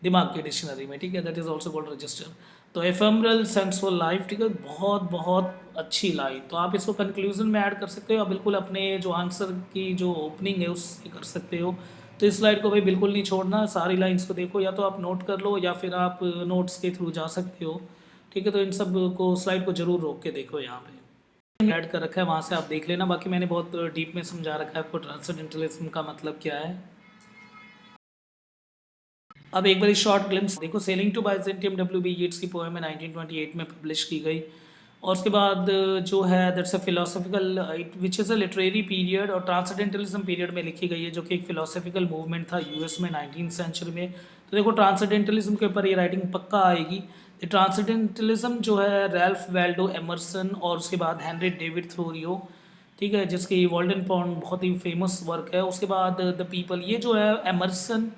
दिमाग की डिक्शनरी में, ठीक है। That is also called register. तो एफेमरल सेंसुअल लाइफ, ठीक है, बहुत बहुत अच्छी लाइन। तो आप इसको कंक्लूजन में ऐड कर सकते हो या बिल्कुल अपने जो आंसर की जो ओपनिंग है उससे कर सकते हो। तो इस स्लाइड को भाई बिल्कुल नहीं छोड़ना, सारी लाइंस को देखो, या तो आप नोट कर लो या फिर आप नोट्स के थ्रू जा सकते हो, ठीक है। तो इन सब को, स्लाइड को जरूर रोक के देखो, यहाँ पे ऐड कर रखा है, वहाँ से आप देख लेना। बाकी मैंने बहुत डीप में समझा रखा है आपको ट्रांसेंडेंटलिज्म का मतलब क्या है। अब एक बारी शॉर्ट ग्लिम्स देखो। Sailing to Byzantium W.B. Yeats की पोएम है, 1928 में पब्लिश की गई। और उसके बाद जो है that's a philosophical which is a literary period, और ट्रांसेंडेंटलिज्म पीरियड में लिखी गई है, जो कि एक फिलोसॉफिकल मूवमेंट था यूएस में 19th सेंचुरी में। तो देखो ट्रांसेंडेंटलिज्म के ऊपर ये राइटिंग पक्का आएगी। ट्रांसेंडेंटलिज्म जो है रैल्फ वैल्डो एमरसन और उसके बाद हेनरी डेविड थोरियो, ठीक है, जिसकी वॉल्डन पॉन्ड बहुत ही फेमस वर्क है। उसके बाद द पीपल, ये जो है एमरसन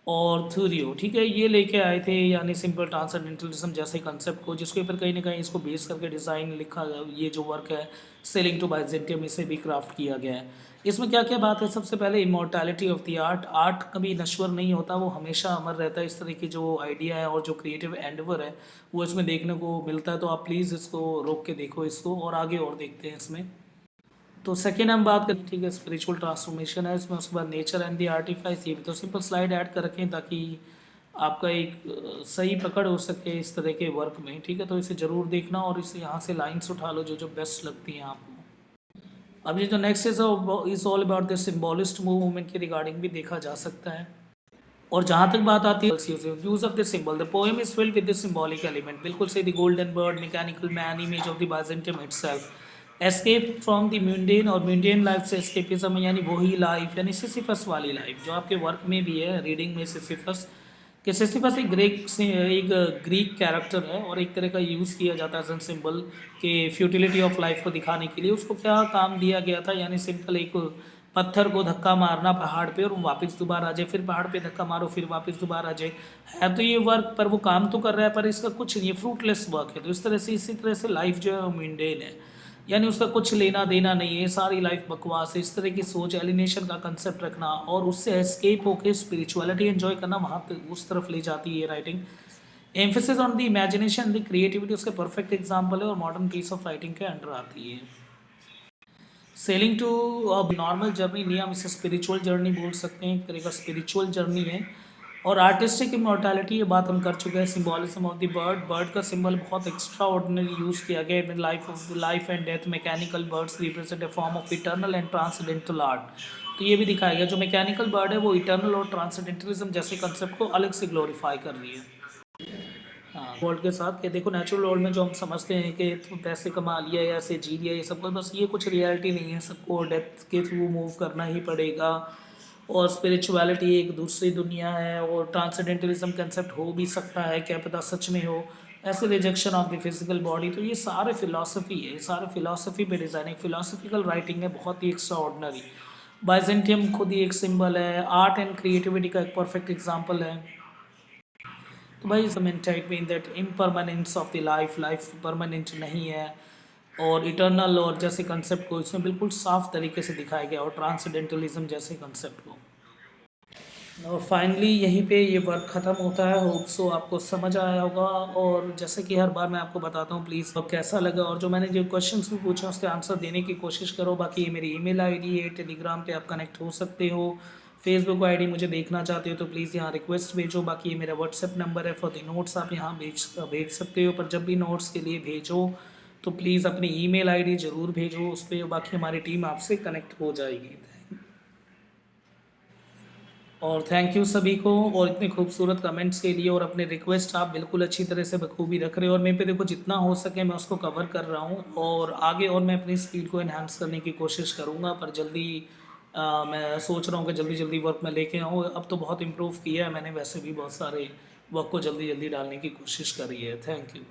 और थ्योरियो, ठीक है, ये लेके आए थे, यानी सिंपल ट्रांसेंडेंटलिज्म जैसे कंसेप्ट को, जिसके ऊपर कहीं ना कहीं इसको बेस करके डिज़ाइन लिखा गया। ये जो वर्क है सेलिंग टू बाइजेंटियम, इसे भी क्राफ्ट किया गया है। इसमें क्या क्या बात है? सबसे पहले immortality of the art, art कभी नश्वर नहीं होता, वो हमेशा अमर रहता है। इस तरह की जो आइडिया है और जो क्रिएटिव एंडवर है वो इसमें देखने को मिलता है। तो आप प्लीज़ इसको रोक के देखो इसको, और आगे और देखते हैं इसमें। तो सेकेंड हम बात करें, ठीक है, स्पिरिचुअल ट्रांसफॉर्मेशन है इसमें। उसके बाद नेचर एंड द आर्टिफाइस, ये भी तो सिंपल स्लाइड ऐड कर रखें ताकि आपका एक सही पकड़ हो सके इस तरह के वर्क में, ठीक है। तो इसे ज़रूर देखना और इसे यहाँ से लाइंस उठा लो जो जो बेस्ट लगती हैं आपको। अब ये जो next is all about the symbolist movement के रिगार्डिंग भी देखा जा सकता है। और जहाँ तक बात आती है use of the symbol, the poem is filled with the symbolic element. बिल्कुल सही। The golden bird, mechanical man, image of the Byzantium itself, escape from the mundane, और म्यूंडेन लाइफ से एस्केपिज्म, यानी वही लाइफ, यानी सिसिफस वाली life जो आपके वर्क में भी है, रीडिंग में। सिसिफस कि सिसिफस एक ग्रीक कैरेक्टर है और एक तरह का यूज़ किया जाता है एज एन सिंबल के फ्यूटिलिटी ऑफ लाइफ को दिखाने के लिए। उसको क्या काम दिया गया था? यानी सिंपल एक पत्थर को धक्का मारना पहाड़ पे और वो वापस दोबारा आ जाए, फिर पहाड़ पे धक्का मारो फिर वापस दोबारा आ जाए। है तो ये वर्क, पर वो काम तो कर रहा है पर इसका कुछ नहीं, फ्रूटलेस वर्क है। तो इस तरह से, इसी तरह से लाइफ जो है वो मेंटेन है, यानी उसका कुछ लेना देना नहीं है, सारी लाइफ बकवास है। इस तरह की सोच, एलिनेशन का कंसेप्ट रखना और उससे एस्केप होकर स्पिरिचुअलिटी एंजॉय करना, वहाँ पे उस तरफ ले जाती है ये writing. Emphasis on the imagination, the creativity उसका परफेक्ट एग्जाम्पल है और मॉडर्न पीस ऑफ राइटिंग के अंडर आती है। सेलिंग टू नॉर्मल जर्नी नहीं, हम इसे स्पिरिचुअल जर्नी बोल सकते हैं, एक तरह का स्पिरिचुअल जर्नी है। और आर्टिस्टिक इमॉर्टैलिटी, ये बात हम कर चुके हैं। Symbolism of the bird, bird का सिंबल बहुत एक्स्ट्रा ऑर्डिनरी यूज़ किया गया है। Life and death mechanical birds represent a form of eternal and transcendental art. तो ये भी दिखाया गया, जो मैकेनिकल बर्ड है वो इटर्नल और ट्रांसडेंटलिज्म जैसे कंसेप्ट को अलग से ग्लोरीफाई कर रही है। हाँ, वर्ल्ड के साथ, कि देखो नेचुरल वर्ल्ड में जो हम समझते हैं कि पैसे कमा लिया या ऐसे जी लिया, ये सब बस ये कुछ रियलिटी नहीं है। सबको डेथ के थ्रू मूव करना ही पड़ेगा। और स्पिरिचुअलिटी एक दूसरी दुनिया है, और ट्रांसेंडेंटलिज्म कंसेप्ट हो भी सकता है, क्या पता सच में हो। ऐसे rejection of the physical body, तो ये सारे फिलॉसफी है, ये सारे फिलॉसफी पे डिज़ाइन, फिलोसफिकल राइटिंग है, बहुत ही एक्स्ट्रा ऑर्डनरी। बाइजेंटियम खुद ही एक सिंबल है, आर्ट एंड क्रिएटिविटी का एक परफेक्ट एग्जाम्पल है। तो भाई it mean that impermanence of the life, life permanent नहीं है। और इटर्नल और जैसे कंसेप्ट को इसमें बिल्कुल साफ तरीके से दिखाया गया, और ट्रांसडेंटलिज्म जैसे कंसेप्ट को। और फाइनली यहीं पे ये वर्क ख़त्म होता है। होप सो आपको समझ आया होगा। और जैसे कि हर बार मैं आपको बताता हूँ, प्लीज़ अब कैसा लगा, और जो मैंने जो क्वेश्चंस भी पूछे उसके आंसर देने की कोशिश करो। बाकी ये मेरी ईमेल आईडी है, टेलीग्राम पे आप कनेक्ट हो सकते हो। फेसबुक आईडी मुझे देखना चाहते हो तो प्लीज़ यहाँ रिक्वेस्ट भेजो। बाकी ये मेरा व्हाट्सएप नंबर है, फॉर द नोट्स आप यहाँ भेज सकते हो। पर जब भी नोट्स के लिए भेजो तो प्लीज़ अपनी ईमेल आईडी ज़रूर भेजो उस पर, बाकी हमारी टीम आपसे कनेक्ट हो जाएगी। और थैंक यू सभी को, और इतने खूबसूरत कमेंट्स के लिए, और अपने रिक्वेस्ट आप बिल्कुल अच्छी तरह से बखूबी रख रहे हो। और मेरे पे देखो जितना हो सके मैं उसको कवर कर रहा हूँ, और आगे और मैं अपनी स्पीड को इन्हांस करने की कोशिश करूँगा। पर जल्दी मैं सोच रहा हूँ कि जल्दी जल्दी वर्क में लेके आऊँ। अब तो बहुत इम्प्रूव किया है मैंने, वैसे भी बहुत सारे वर्क को जल्दी जल्दी डालने की कोशिश करी है। Thank you.